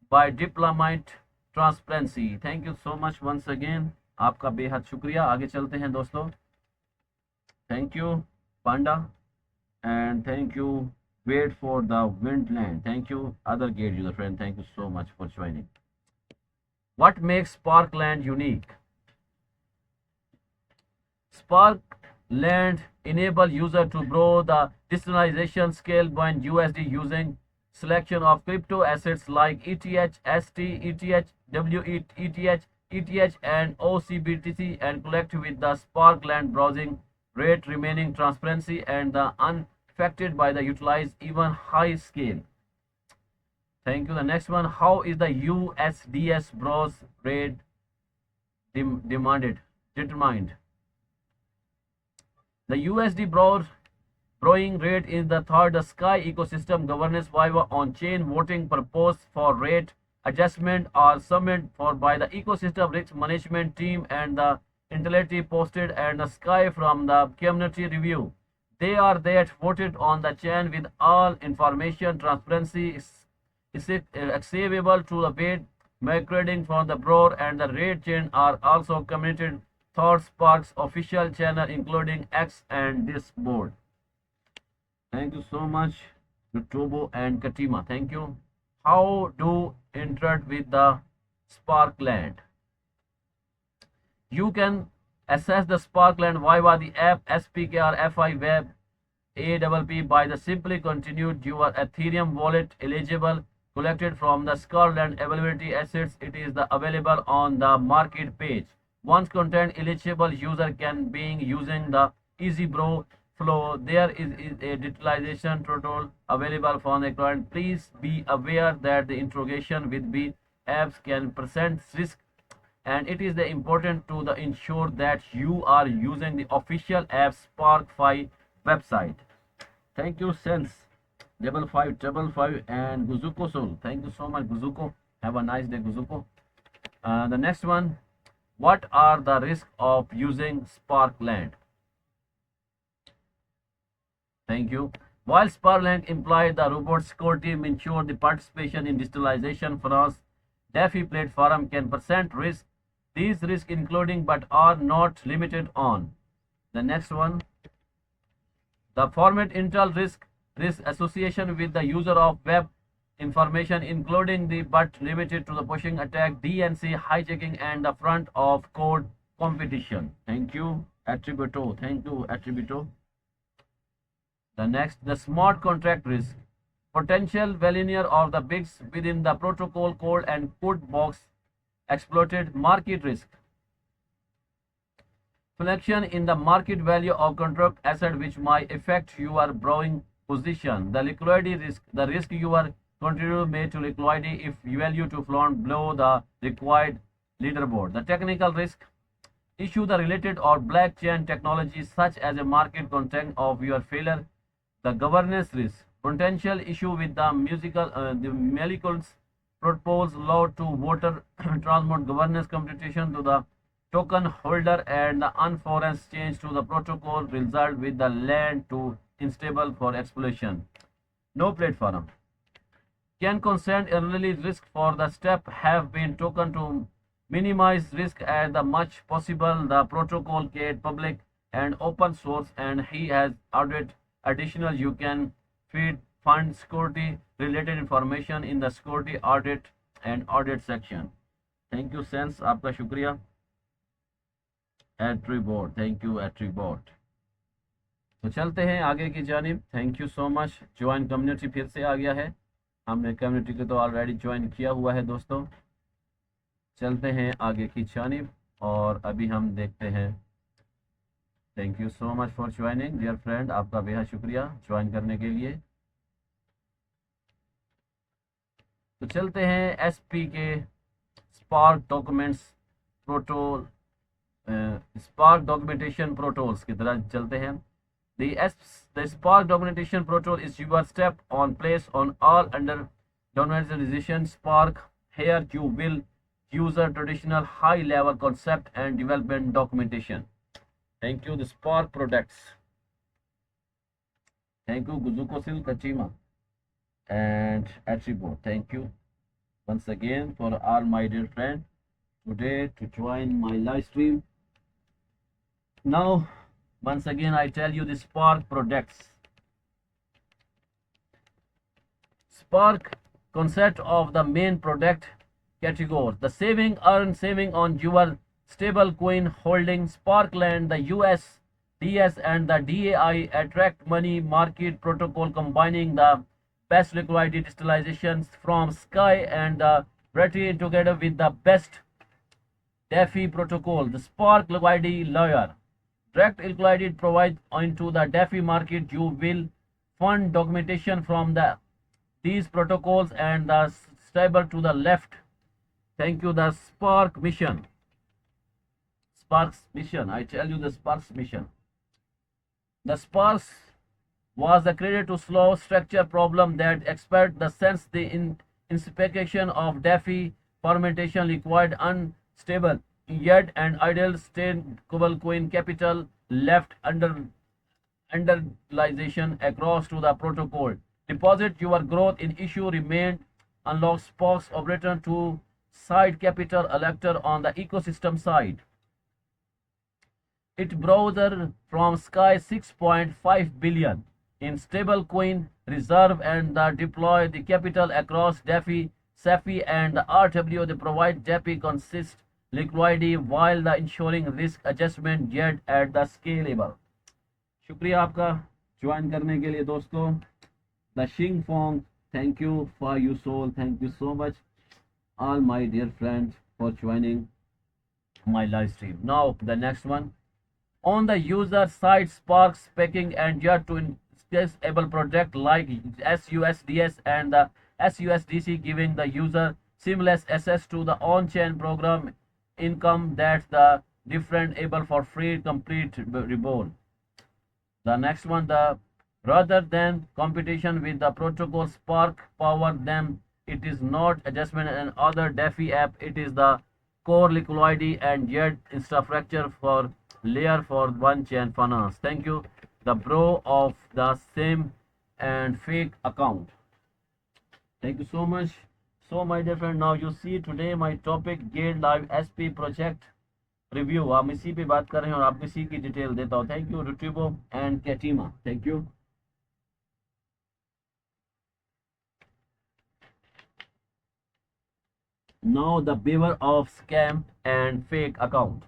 by diplomat transparency. Thank you so much once again. आपका बेहद शुक्रिया. आगे चलते हैं दोस्तों. Thank you Panda and thank you wait for the Windland. Thank you other gate user friend. Thank you so much for joining. What makes Sparkland unique? Sparkland enable user to borrow the decentralization scale when USD using selection of crypto assets like ETH, ST, ETH, WETH, ETH, and OCBTC, and collect with the Sparkland browsing rate remaining transparency and the unaffected by the utilize even high scale. Thank you. The next one, how is the USDS browse rate determined? The USD borrowing rate is the third. The Sky ecosystem governance via on-chain voting purpose for rate adjustment are submitted for by the ecosystem risk management team and the intellectually posted and the Sky from the community review. They are that voted on the chain with all information transparency is accessible to the weight migrating from the broad and the rate chain are also committed third Spark's official channel including X and Discord. Thank you so much to Tobo and Katima. Thank you. How do interact with the Sparkland? You can access the Sparkland via the app SPK or FI Web APP by the simply continued your Ethereum wallet eligible collected from the Sparkland availability assets. It is the available on the market page. Once content eligible user can being using the EasyBro flow. There is a digitalization tutorial available for the client. Please be aware that the interrogation with B apps can present risk and it is the important to the ensure that you are using the official app SparkFi website. Thank you, Sense 5555 and Guzuko Soul. Thank you so much, Guzuko. Have a nice day, Guzuko. The next one, what are the risks of using Sparkland? Thank you. While Sparkland implied the robot score team ensure the participation in digitalization finance, DeFi platform can present risk. These risks including but are not limited on. The next one, the format intel risk association with the user of web information including the but limited to the pushing attack, DNC hijacking and the front of code competition. Thank you, Attributo. Thank you, Attributo. The next, the smart contract risk. Potential failure of the bigs within the protocol code and code box exploited market risk. Fluctuation in the market value of contract asset which might affect your borrowing position. The liquidity risk. The risk you are contribute made to liquidity if value to flown below the required leaderboard. The technical risk. Issue the related or blockchain technologies such as a market content of your failure. The governance risk. Potential issue with the molecules propose law to voter transmit governance computation to the token holder and the unforced change to the protocol result with the land to unstable for exploitation. No platform can consent early risk for the step have been taken to minimize risk as the much possible. The protocol get public and open source and he has added additional you can feed fund security related information in the security audit and audit section. Thank you, Sense. आपका शुक्रिया. Attribot. Thank you, Attribot. तो चलते हैं आगे की जानिब. Thank you so much. Join community फिर से आ गया है. हमने कम्युनिटी को तो ऑलरेडी ज्वाइन किया हुआ है दोस्तों. चलते हैं आगे की जानिब और अभी हम देखते हैं. Thank you so much for joining dear friend. आपका बेहद शुक्रिया ज्वाइन करने के लिए. तो चलते हैं एसपी के स्पार्क डॉक्यूमेंट्स प्रोटोल स्पार्क डॉक्यूमेंटेशन प्रोटोल्स की तरह चलते हैं. The Spark documentation protocol is your step on place on all under documentation Spark. Here you will use a traditional high level concept and development documentation. Thank you, the Spark products. Thank you, Guzuko Sil Kachima and Attribute. Thank you once again for all my dear friends today to join my live stream. Now, once again, I tell you the Spark products. Spark concept of the main product category. The saving on your stable coin holding Sparkland, the USDS and the DAI attract money market protocol combining the best liquidity digitalizations from Sky and the Bretty together with the best DeFi protocol, the Spark liquidity layer. Direct liquidity provides into the DeFi market. You will fund documentation from these protocols and the stable to the left. Thank you. The Spark mission. Sparks mission. I tell you the Sparks mission. The Sparks was the created to solve structure problem that expert the sense the inspection of DeFi fermentation required unstable yet and ideal stable coin capital left underutilization across to the protocol. Deposit your growth in issue remained unlock Sparks operator to side capital elector on the ecosystem side. It browser from Sky 6.5 billion in stablecoin reserve and deploy the capital across DeFi, SEFI and the RW. They provide DeFi consist liquidity while the ensuring risk adjustment yet at the scalable. शुक्रिया आपका join करने के लिए दोस्तों. The शिंग Phong, thank you for your soul, thank you so much all my dear friends for joining my live stream. Now the next one. On the user side, Spark speaking and yet to disable project like SUSDS and the SUSDC giving the user seamless access to the on-chain program income that's the different able for free complete reborn. The next one, the rather than competition with the protocol Spark power them, it is not adjustment and other DeFi app, it is the core liquidity and yet infrastructure for layer for one chain finance. Thank you, the bro of the same and fake account. Thank you so much. So my dear friend, now you see today my topic Gate Live SP project review. हम इसी पे बात कर रहे हैं और आपको इसी की डिटेल देता हूँ. Thank you Retribo and Katima. Thank you. Now the beware of scam and fake account.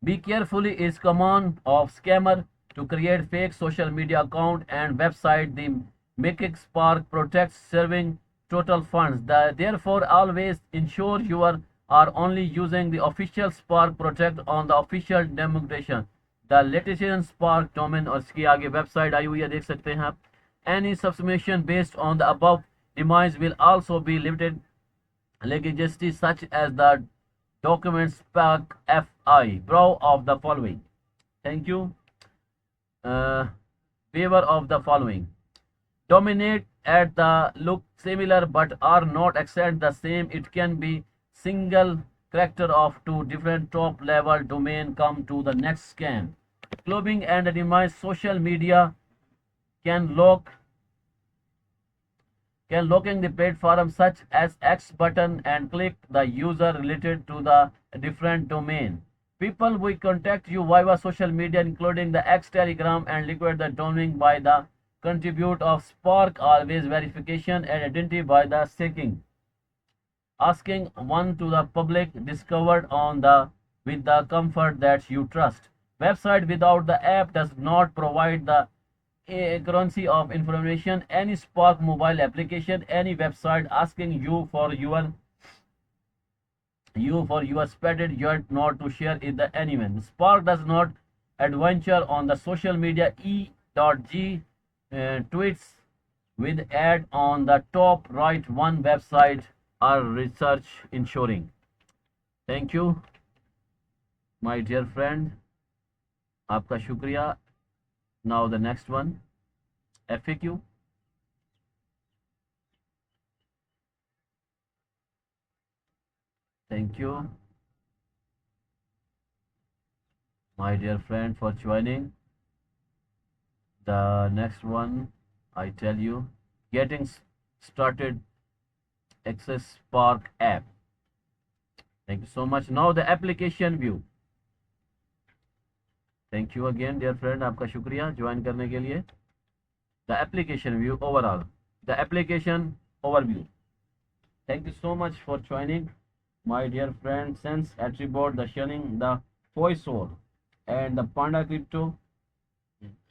Be carefully is command of scammer to create fake social media account and website. The making Spark protects serving total funds. Therefore, always ensure you are only using the official Spark protect on the official demonstration. The latest Spark domain और इसकी आगे website आई हुई है, देख सकते हैं आप. Any submission based on the above demise will also be limited legacy such as the document Spark FI. Brow of the following. Thank you. Favor of the following. Dominate at the look similar but are not exact the same. It can be single character of two different top level domain. Come to the next scan. Clubbing and demise social media can locking the platform such as X button and click the user related to the different domain. People will contact you via social media including the X, Telegram and liquid the domain by the contribute of Spark always verification and identity by the seeking. Asking one to the public discovered on the with the comfort that you trust. Website without the app does not provide the currency of information. Any Spark mobile application, any website asking you for your spotted yet not to share it the anyone. Spark does not adventure on the social media. E.g tweets with ad on the top right one website or research ensuring. Thank you my dear friend, आपका शुक्रिया. Now the next one, FAQ. Thank you my dear friend for joining. The next one, I tell you, getting started access Spark app. Thank you so much. Now the application view. Thank you again dear friend, आपका शुक्रिया join करने के लिए. The application view overall, the application overview. Thank you so much for joining my dear friend. Sense attribute the shunning the voice and the Panda crypto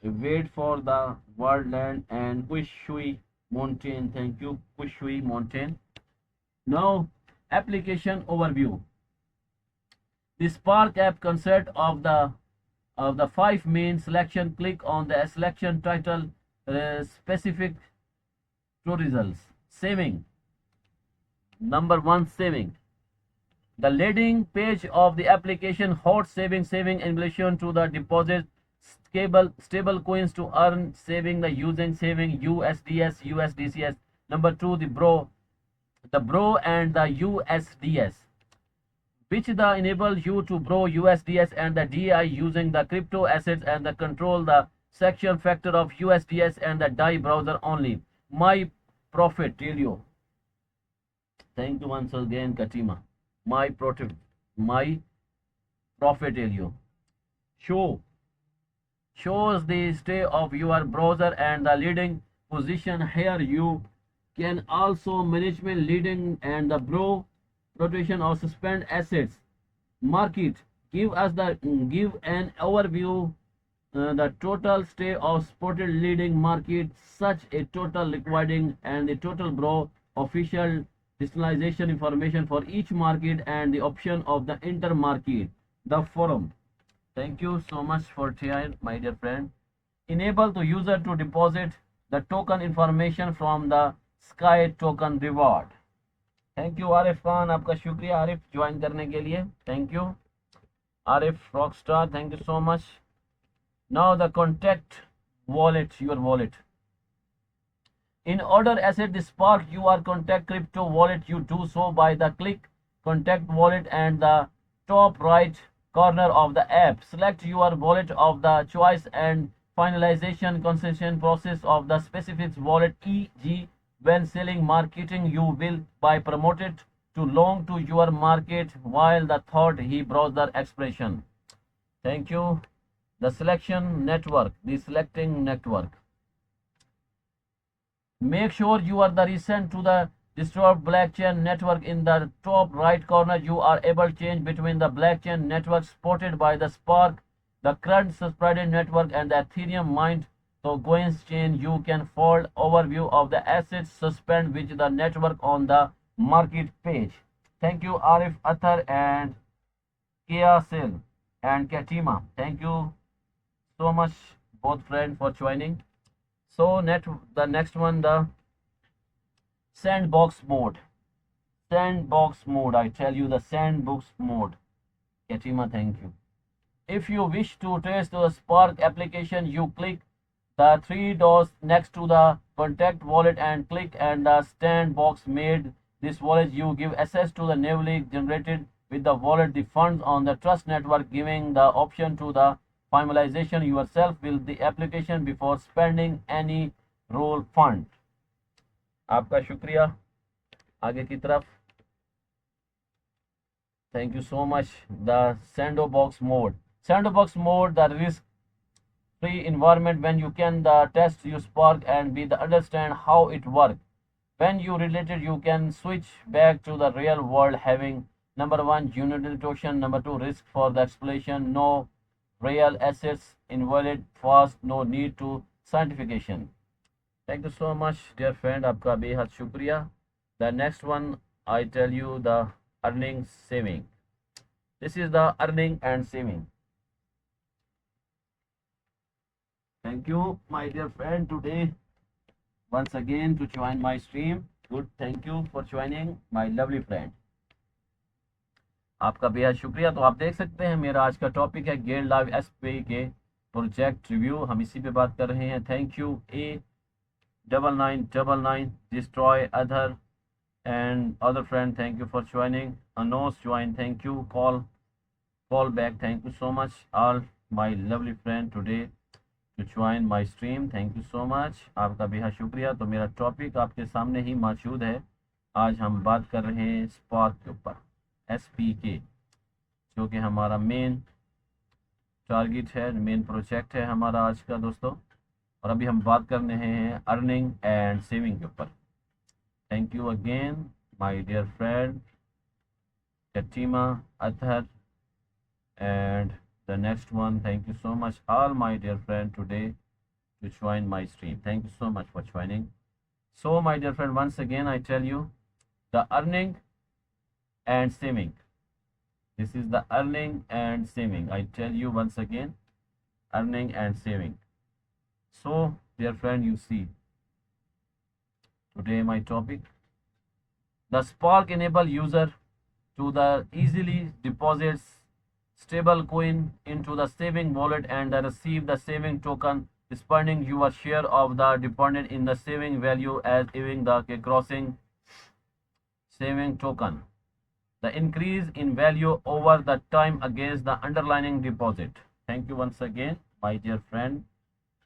Wait for the word land and Kushui Mountain. Thank you, Kushui Mountain. Now, application overview. The Spark app consists of the five main selection. Click on the selection title specific to results. Saving. Number one, saving. The leading page of the application hot saving in relation to the deposit stable coins to earn saving the using saving USDS USDCS. Number two, the bro and the USDS, which the enable you to borrow USDS and the DI using the crypto assets and the control the section factor of USDS and the DI browser only. My profit Telio. Thank you once again, Katima. My profit Telio. Shows the state of your browser and the leading position. Here you can also management leading and the bro rotation or suspend assets. Market give an overview the total state of spotted leading market, such a total liquidating and the total bro official digitalization information for each market and the option of the intermarket. The forum. Thank you so much for sharing, my dear friend. Enable the user to deposit the token information from the Sky token reward. Thank you Arif Khan, आपका शुक्रिया Arif join करने के लिए. Thank you Arif Rockstar, thank you so much. Now the contact wallet, your wallet. In order asset the Spark you are contact crypto wallet, you do so by the click contact wallet and the top right corner of the app. Select your wallet of the choice and finalization concession process of the specific wallet, e.g. when selling marketing you will by promoted to long to your market while the thought he browser expression. Thank you. The selection network, the selecting network. Make sure you are the recent to the disturbed blockchain network. In the top right corner you are able to change between the blockchain network spotted by the Spark, the current subscribed network and the Ethereum mint. So going chain you can fold overview of the assets suspend which the network on the market page. Thank you Arif Athar and Kia Sil and Katima. Thank you so much both friends for joining. So the next one, the sandbox mode. Sandbox mode, I tell you, the sandbox mode. Katima, thank you. If you wish to test the Spark application, you click the three dots next to the contact wallet and click and the sandbox made. This wallet you give access to the newly generated with the wallet the funds on the trust network, giving the option to the finalization yourself with the application before spending any roll fund. आपका शुक्रिया. आगे की तरफ. Thank you so much. The sandbox mode. Sandbox mode, the risk free environment when you can the test your Spark and be the understand how it works. When you related you can switch back to the real world having number one unit token, number two risk for the exploration, no real assets invalid fast, no need to certification. Thank you so much dear friend, आपका बेहद शुक्रिया. The next one I tell you the earning saving. This is the earning and saving. Thank you my dear friend today once again to join my stream. Good, thank you for joining my lovely friend. आपका बेहद शुक्रिया. तो आप देख सकते हैं मेरा आज का टॉपिक है गेट लाइव एसपी के प्रोजेक्ट रिव्यू. हम इसी पे बात कर रहे हैं. Thank you A9999 destroy other and other friend, thank you for joining. अनोस join, thank you. Call back, thank you so much all my lovely friend today to join my stream. Thank you so much, आपका बेहद शुक्रिया. तो मेरा topic आपके सामने ही मौजूद है. आज हम बात कर रहे हैं स्पार्क के ऊपर, SPK, जो कि हमारा मेन टारगेट है, मेन प्रोजेक्ट है हमारा आज का दोस्तों. और अभी हम बात करने हैं अर्निंग एंड सेविंग के ऊपर. Thank you again my dear friend Katima, Athar and the next one. Thank you so much, all my dear friend, today to join my stream. Thank you so much for joining. So, my dear friend, once again, I tell you the earning and saving. This is the earning and saving. I tell you once again, earning and saving. So, dear friend, you see, today my topic, the Spark enable user to the easily deposits stable coin into the saving wallet and receive the saving token responding your share of the deposit in the saving value as giving the crossing saving token. The increase in value over the time against the underlying deposit. Thank you once again, my dear friend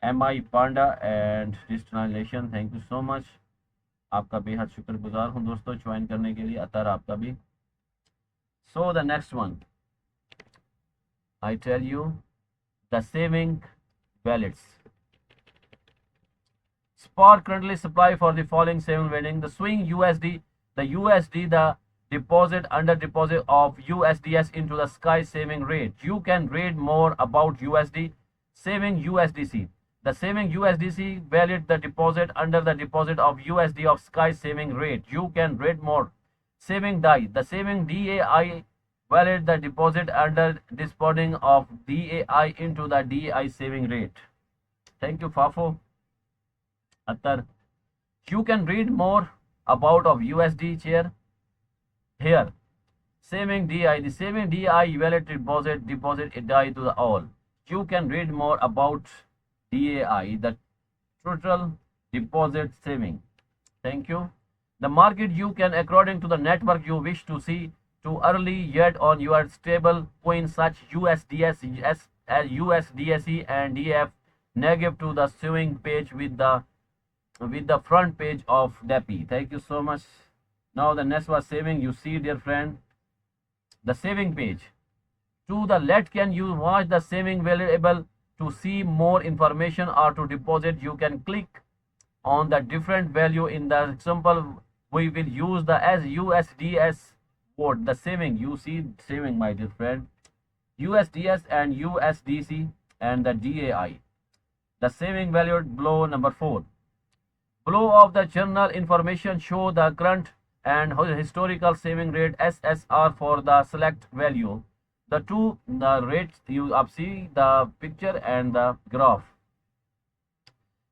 MI Panda and Digitalization. Thank you so much. आपका बेहद शुक्रगुजार हूं दोस्तों join करने के लिए, अतर आपका भी. So the next one, I tell you the saving wallets. Spark currently supply for the following saving wallet: the swing USD, the deposit under deposit of USDS into the Sky saving rate. You can read more about USD saving USDC. The saving USDC valid the deposit under the deposit of USD of Sky saving rate. You can read more. Saving DAI. The saving DAI valid the deposit under depositing of DAI into the DAI saving rate. Thank you, Fafo. Attar. You can read more about of USD chair here. Saving DI. The saving DI valid deposit DAI to the all. You can read more about DAI, the total deposit saving. Thank you. The market you can according to the network you wish to see to early yet on your stable coin such USDS, USDSE and DF negative to the saving page with the front page of DAPI. Thank you so much. Now the next was saving. You see, dear friend, the saving page. To the left, can you watch the saving variable to see more information or to deposit? You can click on the different value. In the example, we will use the as USDS word. The saving, you see saving, my dear friend, USDS and USDC and the DAI. The saving value below number 4. Below of the journal information show the current and historical saving rate SSR for the select value. The rates you see the picture and the graph.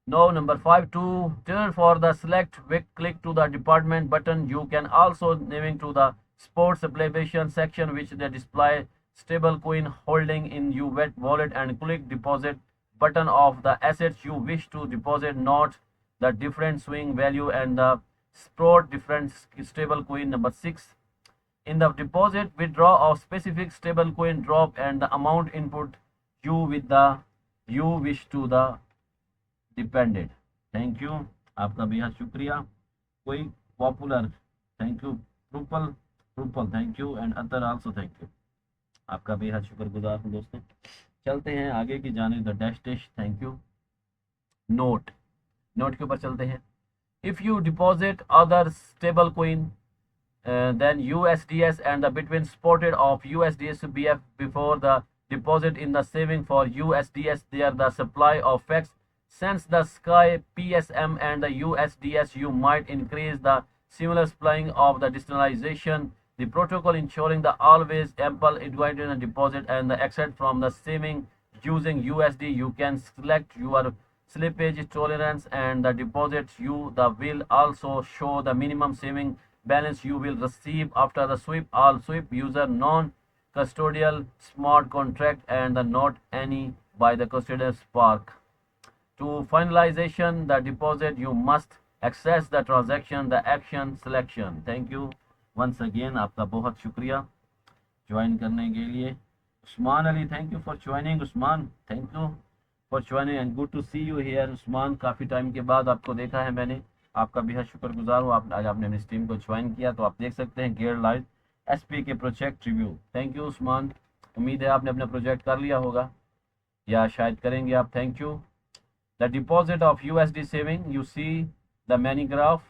Now number 5, to turn for the select click to the department button. You can also navigate to the sports application section which they display stable coin holding in your wallet and click deposit button of the assets you wish to deposit. Note the different swing value and the sport different stable coin. Number 6, in the deposit withdraw of specific stable coin drop and the amount input you with the you wish to the dependent. Thank you. आपका बेहद शुक्रिया. कोई popular, thank you. Rupal thank you and Athar also thank you. आपका बेहद शुक्रगुजार हूँ दोस्तों. चलते हैं आगे की जानिब. The dash thank you. Note के ऊपर चलते हैं. If you deposit other stable coin then USDS and the between spotted of USDS BF before the deposit in the saving for USDS there the supply of facts since the Sky PSM and the USDS you might increase the similar supplying of the digitalization the protocol ensuring the always ample liquidity in the deposit and the exit from the saving using USD. You can select your slippage tolerance and the deposit you the will also show the minimum saving balance you will receive after the sweep. All sweep user non custodial smart contract and the not any by the custodial Spark. To finalization the deposit you must access the transaction the action selection. Thank you once again. आपका बहुत शुक्रिया join करने के लिए. Usman Ali, thank you for joining. Usman, thank you for joining and good to see you here. Usman, काफ़ी time के बाद आपको देखा है मैंने. आपका बेहद शुक्रगुजार हूँ. आज आपने अपनी स्ट्रीम को ज्वाइन किया तो आप देख सकते हैं गेयर लाइव एसपी के project review. Thank you Usman. उम्मीद है आपने अपना प्रोजेक्ट कर लिया होगा या शायद करेंगे आप. Thank you. The deposit of USD saving you see the many graph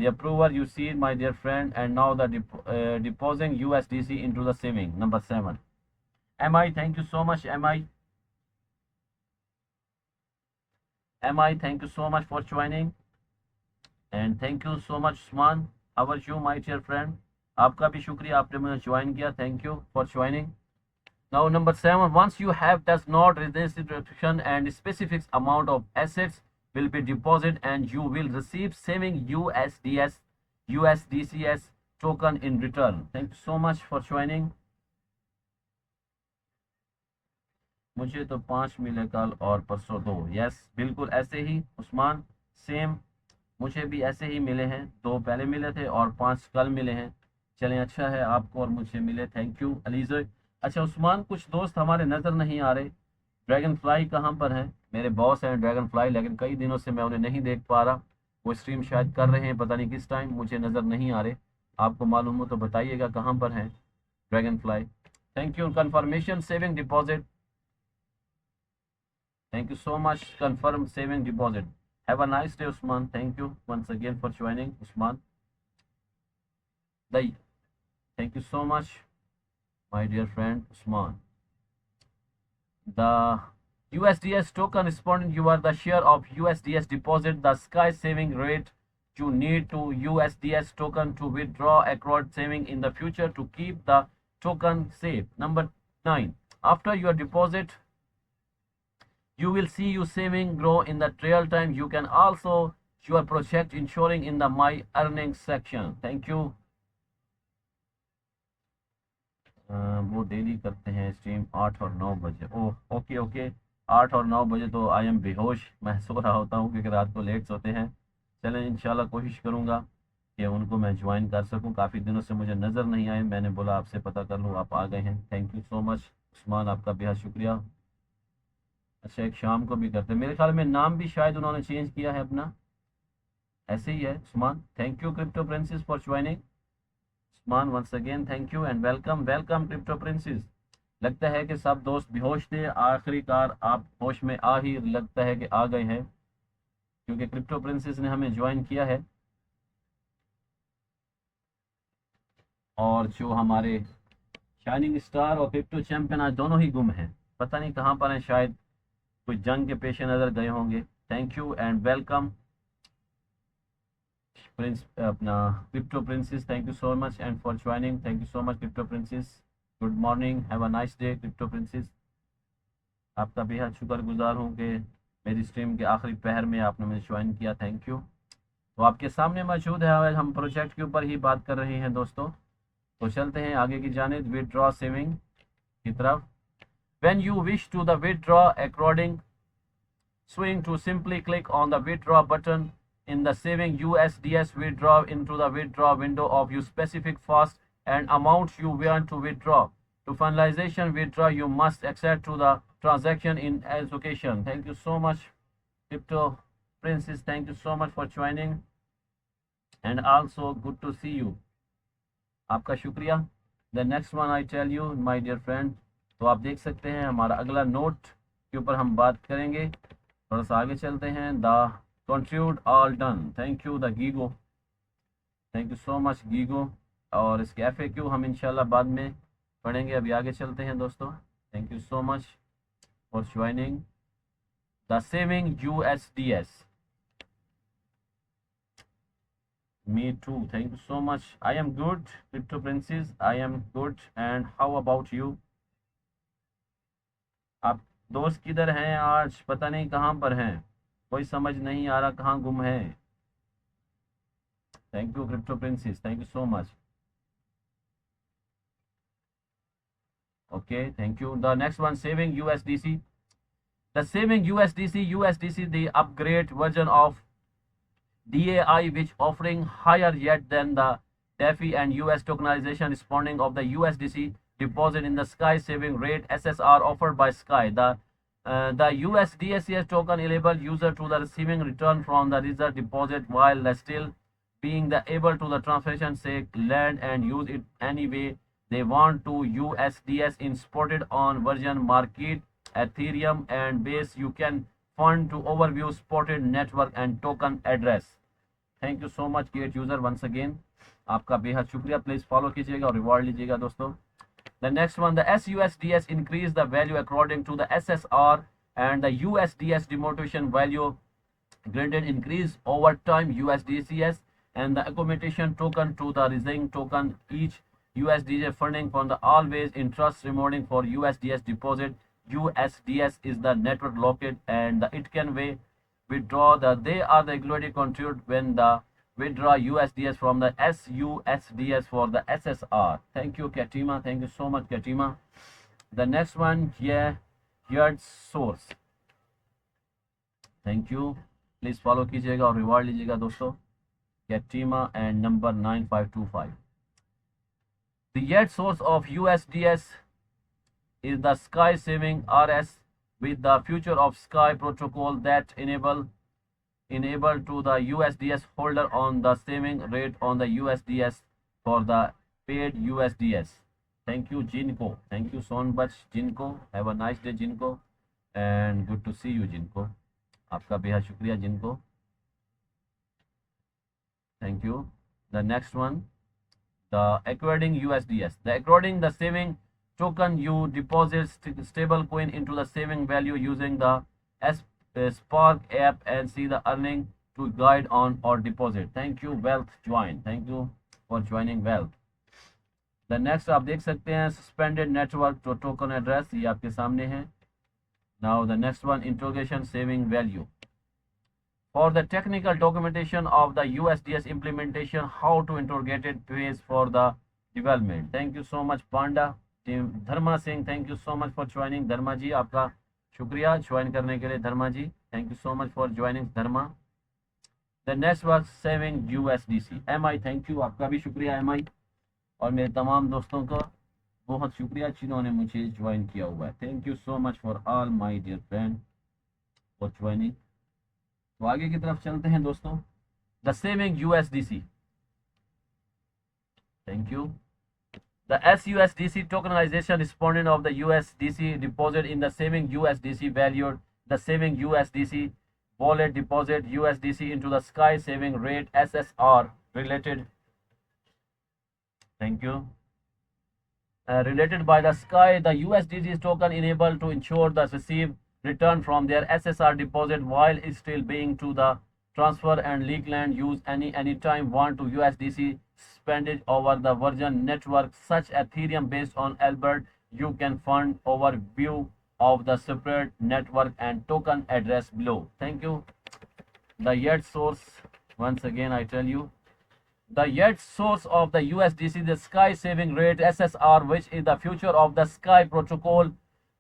the approver you see my dear friend and now the depositing USDC into the saving. Number 7, MI, thank you so much, MI. MI, thank you so much for joining. And thank you so much, Usman. How are you, my dear friend? आपका भी शुक्रिया, आपने मुझे join किया. Thank you for joining. Now, number 7, once you have does not restriction and specific amount of assets will be deposited and you will receive saving USDCS token in return. Thank you so much for joining. मुझे तो 5 मिले कल और परसों 2. Yes, बिल्कुल ऐसे ही Usman, same मुझे भी ऐसे ही मिले हैं. 2 पहले मिले थे और 5 कल मिले हैं. चलें, अच्छा है आपको और मुझे मिले. Thank you Ali's. अच्छा उस्मान, कुछ दोस्त हमारे नज़र नहीं आ रहे. ड्रैगन फ्लाई कहाँ पर हैं? मेरे बॉस हैं ड्रैगन फ्लाई, लेकिन कई दिनों से मैं उन्हें नहीं देख पा रहा. वो स्ट्रीम शायद कर रहे हैं, पता नहीं किस टाइम, मुझे नज़र नहीं आ रहे. आपको मालूम हो तो बताइएगा कहाँ पर हैं dragon fly. Thank you. Confirmation saving deposit. Thank you so much. Confirm saving deposit. Have a nice day, Usman. Thank you once again for joining, Usman. Thank you so much, my dear friend Usman. The USDS token respondent, you are the share of USDS deposit, the sky saving rate you need to USDS token to withdraw accrued saving in the future to keep the token safe. Number 9, after your deposit, you will see your saving grow in the real time. You can also your project ensuring in the my earnings section. Thank you. वो daily करते हैं stream 8 और 9 बजे. Oh okay okay, 8 और 9 बजे तो I am बेहोश, मैं सो रहा होता हूँ क्योंकि रात को लेट सोते हैं. चलें, इंशाल्लाह कोशिश करूँगा कि उनको मैं ज्वाइन कर सकूँ. काफ़ी दिनों से मुझे नज़र नहीं आए, मैंने बोला आपसे पता कर लूँ, आप आ गए हैं. Thank you so much Usman, आपका बेहद शुक्रिया. अच्छा, एक शाम को भी करते हैं, मेरे ख्याल में नाम भी शायद उन्होंने चेंज किया है अपना, ऐसे ही है Usman. Thank you crypto princess for joining. Usman once again thank you and welcome. Welcome crypto princess. लगता है कि सब दोस्त बेहोश थे, आखिरकार आप होश में आ ही लगता है कि आ गए हैं, क्योंकि क्रिप्टो प्रिंसेस ने हमें ज्वाइन किया है. और जो हमारे शाइनिंग स्टार और क्रिप्टो चैंपियन आज दोनों ही गुम हैं, पता नहीं कहाँ पर हैं, शायद कोई जंग के पेश नज़र गए होंगे. Thank you and welcome prince, अपना crypto princess. Thank you so much and for joining. Thank you so much crypto princess. Good morning, have a nice day crypto princess. आपका बेहद शुक्रगुजार हूँ कि मेरी स्ट्रीम के आखिरी पहर में आपने मुझे ज्वाइन किया. Thank you. तो आपके सामने मौजूद है, आज हम प्रोजेक्ट के ऊपर ही बात कर रहे हैं दोस्तों. तो चलते हैं आगे की जानिब, विदड्रॉ सेविंग की तरफ. When you wish to the withdraw according swing to simply click on the withdraw button in the saving USDS withdraw into the withdraw window of your specific fast and amount you want to withdraw. To finalization withdraw, you must accept to the transaction in allocation. Thank you so much, Crypto Princess. Thank you so much for joining and also good to see you. आपका शुक्रिया. The next one I tell you, my dear friend. तो आप देख सकते हैं हमारा अगला note के ऊपर हम बात करेंगे. थोड़ा सा आगे चलते हैं. The contribute all done. Thank you the GIGO. Thank you so much GIGO. और इसके FAQ हम इंशाल्लाह बाद में पढ़ेंगे. अभी आगे चलते हैं दोस्तों. Thank you so much for joining the saving USDS. Me too. Thank you so much. I am good, Crypto Princess. I am good. And how about you? आप दोस्त किधर हैं आज? पता नहीं कहाँ पर हैं, कोई समझ नहीं आ रहा कहाँ गुम है. Thank you crypto princess. Thank you so much. Okay, thank you. The next one, saving USDC. The saving USDC, the upgrade version of DAI, which offering higher yet than the DeFi and US tokenization responding of the USDC deposit in the Sky saving rate SSR offered by Sky. The USDC token enable user to the receiving return from the reserve deposit while still being the able to the transaction say land and use it any way they want to. USDS is spotted on version market Ethereum and base. You can fund to overview spotted network and token address. Thank you so much Gate user once again. आपका बेहद शुक्रिया. Please follow कीजिएगा और reward लीजिएगा दोस्तों. The next one, the SUSDS increased the value according to the SSR, and the USDS demotivation value graded increase over time USDCS, and the accommodation token to the rising token. Each USDC funding from the always interest remoting for USDS deposit. USDS is the network locked, and it can withdraw they are the equity contribute when the withdraw USDS from the SUSDS for the SSR. Thank you, Katima. Thank you so much, Katima. The next one, yeah, Yard Source. Thank you. Please follow कीजिएगा और reward लीजिएगा दोस्तों. Katima and number 9525. The yet source of USDS is the Sky Saving RS with the future of Sky protocol that enable to the USDS holder on the saving rate on the USDS for the paid USDS. Thank you, Jinko. Thank you so much, Jinko. Have a nice day, Jinko, and good to see you, Jinko. आपका बेहद शुक्रिया जिनको. Thank you. The next one, the according USDS. The according the saving token, you deposit stable coin into the saving value using the Spark app and see the earning to guide on or deposit. Thank you, Wealth Join. Thank you for joining Wealth. The next आप देख सकते हैं suspended network to token address, ये आपके सामने है. Now the next one, interrogation saving value. For the technical documentation of the USDS implementation, how to interrogate it phase for the development. Thank you so much, Panda. Dharma Singh, thank you so much for joining. Dharma ji, आपका शुक्रिया join करने के लिए. धर्मा जी, thank you so much for joining, Dharma. The next was saving USDC. MI, thank you, आपका भी शुक्रिया MI, और मेरे तमाम दोस्तों का बहुत शुक्रिया जिन्होंने मुझे ज्वाइन किया हुआ है. Thank you so much for all my dear friend for joining. तो आगे की तरफ चलते हैं दोस्तों. The saving USDC. Thank you. The SUSDC tokenization respondent of the USDC deposit in the saving USDC valued the saving USDC wallet deposit USDC into the Sky saving rate SSR related. Thank you. Related by the Sky, the USDC token enabled to ensure the receive return from their SSR deposit while it's still being to the transfer and legal use anytime want to USDC spend it over the Virgin network such Ethereum based on Albert. You can fund overview of the separate network and token address below. Thank you. The yet source, once again I tell you, the yet source of the USDC, the Sky saving rate SSR, which is the future of the Sky protocol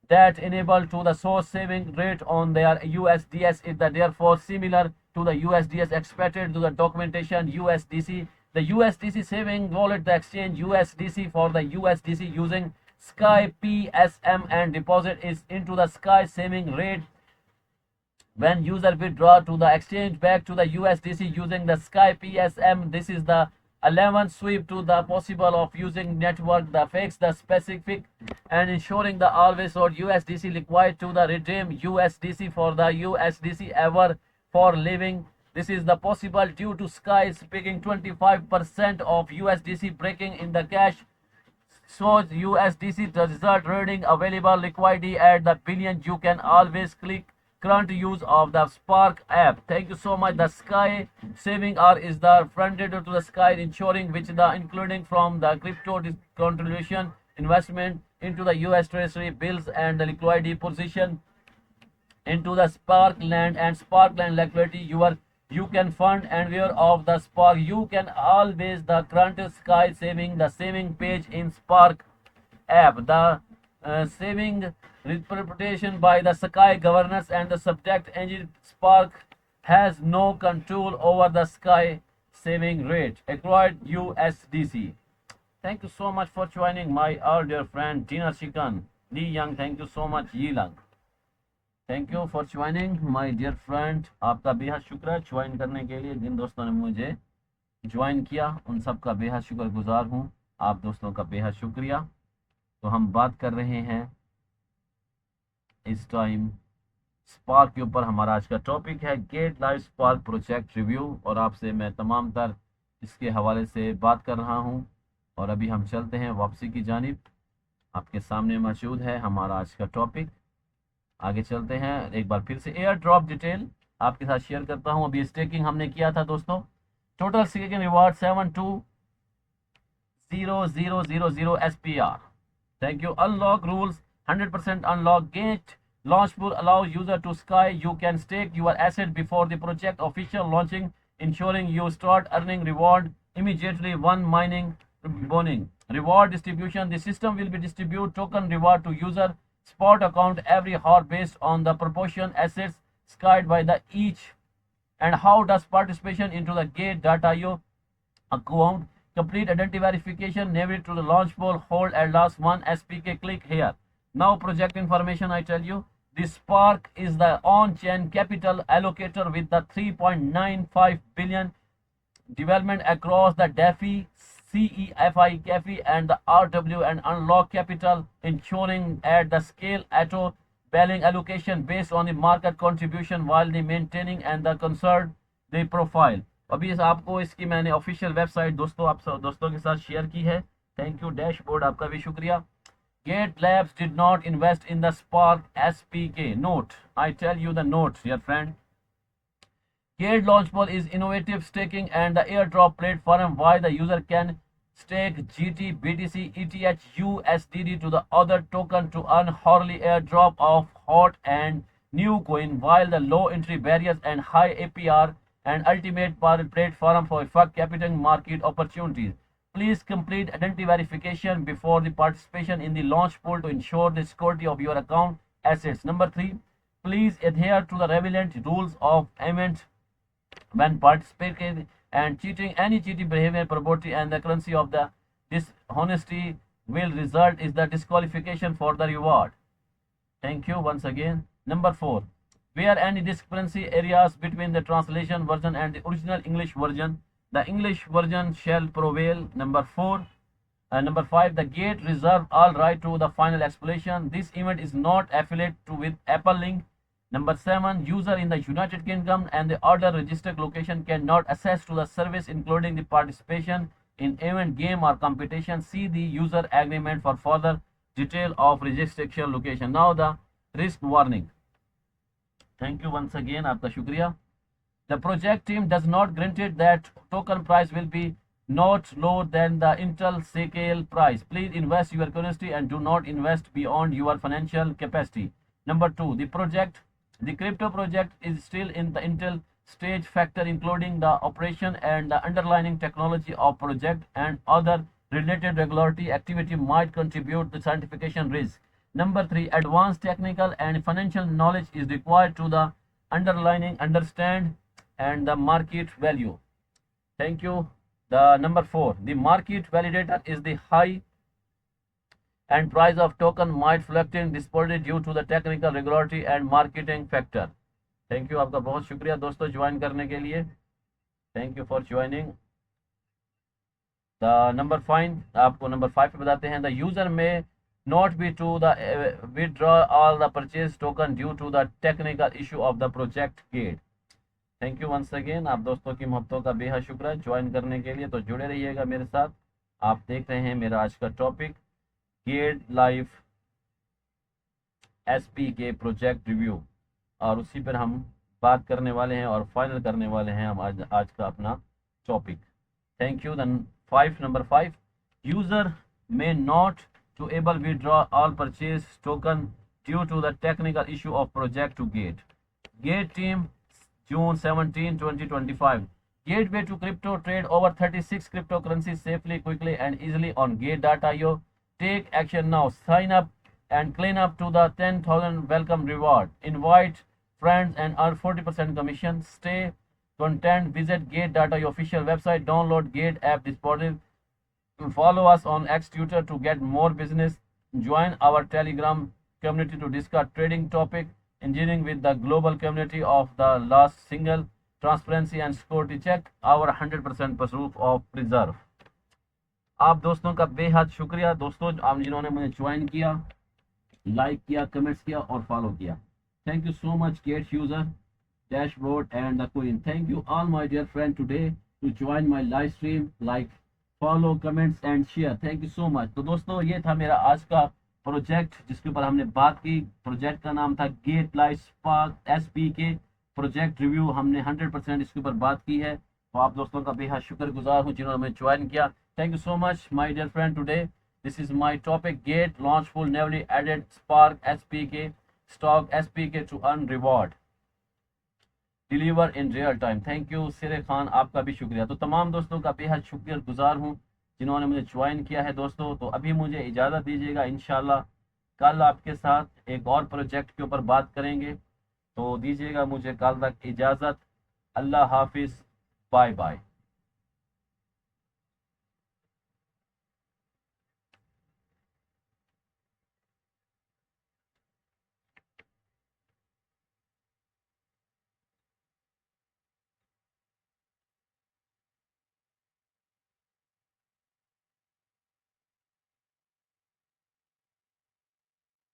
that enable to the source saving rate on their USDS is the therefore similar to the USDS expected to the documentation USDC. The USDC saving wallet, the exchange USDC for the USDC using Sky PSM and deposit is into the Sky saving rate. When user withdraw to the exchange back to the USDC using the Sky PSM, this is the 11th sweep to the possible of using network, the fix, the specific, and ensuring the always or USDC liquid to the redeem USDC for the USDC ever for living. This is the possible due to Sky speaking 25% of USDC breaking in the cache. Shows USDC the result reading available liquidity at the billion. You can always click current use of the Spark app. Thank you so much. The Sky saving R is the fronted to the Sky ensuring which the including from the crypto contribution investment into the US Treasury bills and the liquidity position into the Sparkland and Sparkland liquidity you can fund and where of the Spark. You can always the current Sky saving the saving page in Spark app. The saving interpretation by the Sky governance and the subject engine Spark has no control over the Sky saving rate acquired USDC. Thank you so much for joining my dear friend Tina Shikan. Li Young, thank you so much. Yi Lang, thank you for joining my dear friend. आपका बेहद शुक्र है join करने के लिए. जिन दोस्तों ने मुझे ज्वाइन किया उन सब का बेहद शुक्रगुजार हूँ. आप दोस्तों का बेहद शुक्रिया. तो हम बात कर रहे हैं इस टाइम स्पार्क के ऊपर. हमारा आज का टॉपिक है Gate live Spark project review और आपसे मैं तमाम तर इसके हवाले से बात कर रहा हूं. और अभी हम चलते हैं वापसी की जानिब. आपके सामने मौजूद है हमारा आज का टॉपिक। आगे चलते हैं, एक बार फिर से एयर ड्रॉप डिटेल आपके साथ शेयर करता हूं। अभी स्टेकिंग हमने किया था दोस्तों, total staking reward 720000 SPR। Thank you. Unlock rules 100% unlock gate. Launch pool allows user to sky. You can stake your asset before the project official launching, ensuring you start earning reward immediately. One mining boning. Reward distribution. The system will be distribute token reward to user spot account every hour based on the proportion assets skied by the each. And how does participation into the gate.io account complete identity verification, navigate to the launch pool, hold at last one SPK, click here. Now project information I tell you. The Spark is the on-chain capital allocator with the 3.95 billion development across the DeFi, CEFI, CAFI and the RW and unlock capital, ensuring at the scale auto bailing allocation based on the market contribution while the maintaining and the concerned the profile. अभी आपको इसकी मैंने official website दोस्तों आप दोस्तों के साथ share की है। Thank you. डैशबोर्ड आपका भी शुक्रिया। Gate Labs did not invest in the Spark SPK note. I tell you the note dear friend. Gate Launchpool is innovative staking and the airdrop platform why the user can stake GT, BTC, ETH, USDD to the other token to earn hourly airdrop of hot and new coin while the low entry barriers and high APR and ultimate platform for effect capital market opportunities. Please complete identity verification before the participation in the launch pool to ensure the security of your account assets. Number 3, please adhere to the relevant rules of event when participating and cheating. Any cheating behavior, property and the currency of the dishonesty will result is the disqualification for the reward. Thank you once again. Number 4, where any discrepancy areas between the translation version and the original English version, the English version shall prevail. Number 4. Number 5, the gate reserve all right to the final explanation. This event is not affiliated with Apple link. Number 7, user in the United Kingdom and the order registered location cannot access to the service including the participation in event, game or competition. See the user agreement for further detail of registration location. Now the risk warning. Thank you once again. आपका शुक्रिया. The project team does not guarantee that token price will be not lower than the Intel scale price. Please invest your curiosity and do not invest beyond your financial capacity. Number 2, the crypto project is still in the Intel stage factor, including the operation and the underlying technology of project and other related regulatory activity might contribute to certification risk. Number 3, advanced technical and financial knowledge is required to the underlying understand and the market value. Thank you. The number 4, the market validator is the high and price of token might fluctuate disparity due to the technical, regulatory and marketing factor. Thank you. आपका बहुत शुक्रिया दोस्तों join करने के लिए. Thank you for joining. The number 5, आपको number 5 पे बताते हैं. The user may not be to the withdraw all the purchase token due to the technical issue of the project gate. Thank you once again. आप दोस्तों की मोहब्बतों का बेहद शुक्र है ज्वाइन करने के लिए. तो जुड़े रहिएगा मेरे साथ. आप देख रहे हैं मेरा आज का topic Gate life SPK project review और उसी पर हम बात करने वाले हैं और फाइनल करने वाले हैं हम आज का अपना topic. Thank you. Then 5, number 5, user may not to able withdraw all purchase token due to the technical issue of project to get. Get team June 17, 2025. Gateway to crypto trade over 36 cryptocurrencies safely, quickly and easily on gate.io. Take action now. Sign up and clean up to the 10,000 welcome reward. Invite friends and earn 40% commission. Stay content. Visit gate.io official website. Download Gate app disposable. Follow us on X Twitter to get more business. Join our Telegram community to discuss trading topic. Engineering with the global community of the last single transparency and security check our 100% proof of preserve. आप दोस्तों का बेहद शुक्रिया दोस्तों आप जिन्होंने मुझे join किया, लाइक किया, कमेंट्स किया और फॉलो किया. Thank you so much gate user, dashboard and the queen. Thank you all my dear friend today to join my live stream. Like, follow, comments and share. Thank you so much. तो दोस्तों ये था मेरा आज का project जिसके ऊपर हमने बात की, प्रोजेक्ट का नाम था get light spark SPK project review. हमने 100% इसके ऊपर बात की है। तो आप दोस्तों का बेहद शुक्रगुजार हूँ जिन्होंने हमें ज्वाइन किया। Thank you so much my dear friend. Today this is my topic, Gate launchpool newly added Spark SPK stock SPK to earn reward deliver in real time. Thank you सिरे खान, आपका भी शुक्रिया। तो तमाम दोस्तों का बेहद शुक्रगुजार हूँ जिन्होंने मुझे ज्वाइन किया है दोस्तों। तो अभी मुझे इजाज़त दीजिएगा, इंशाल्लाह कल आपके साथ एक और प्रोजेक्ट के ऊपर बात करेंगे। तो दीजिएगा मुझे कल तक इजाज़त। अल्लाह हाफिज़, बाय बाय।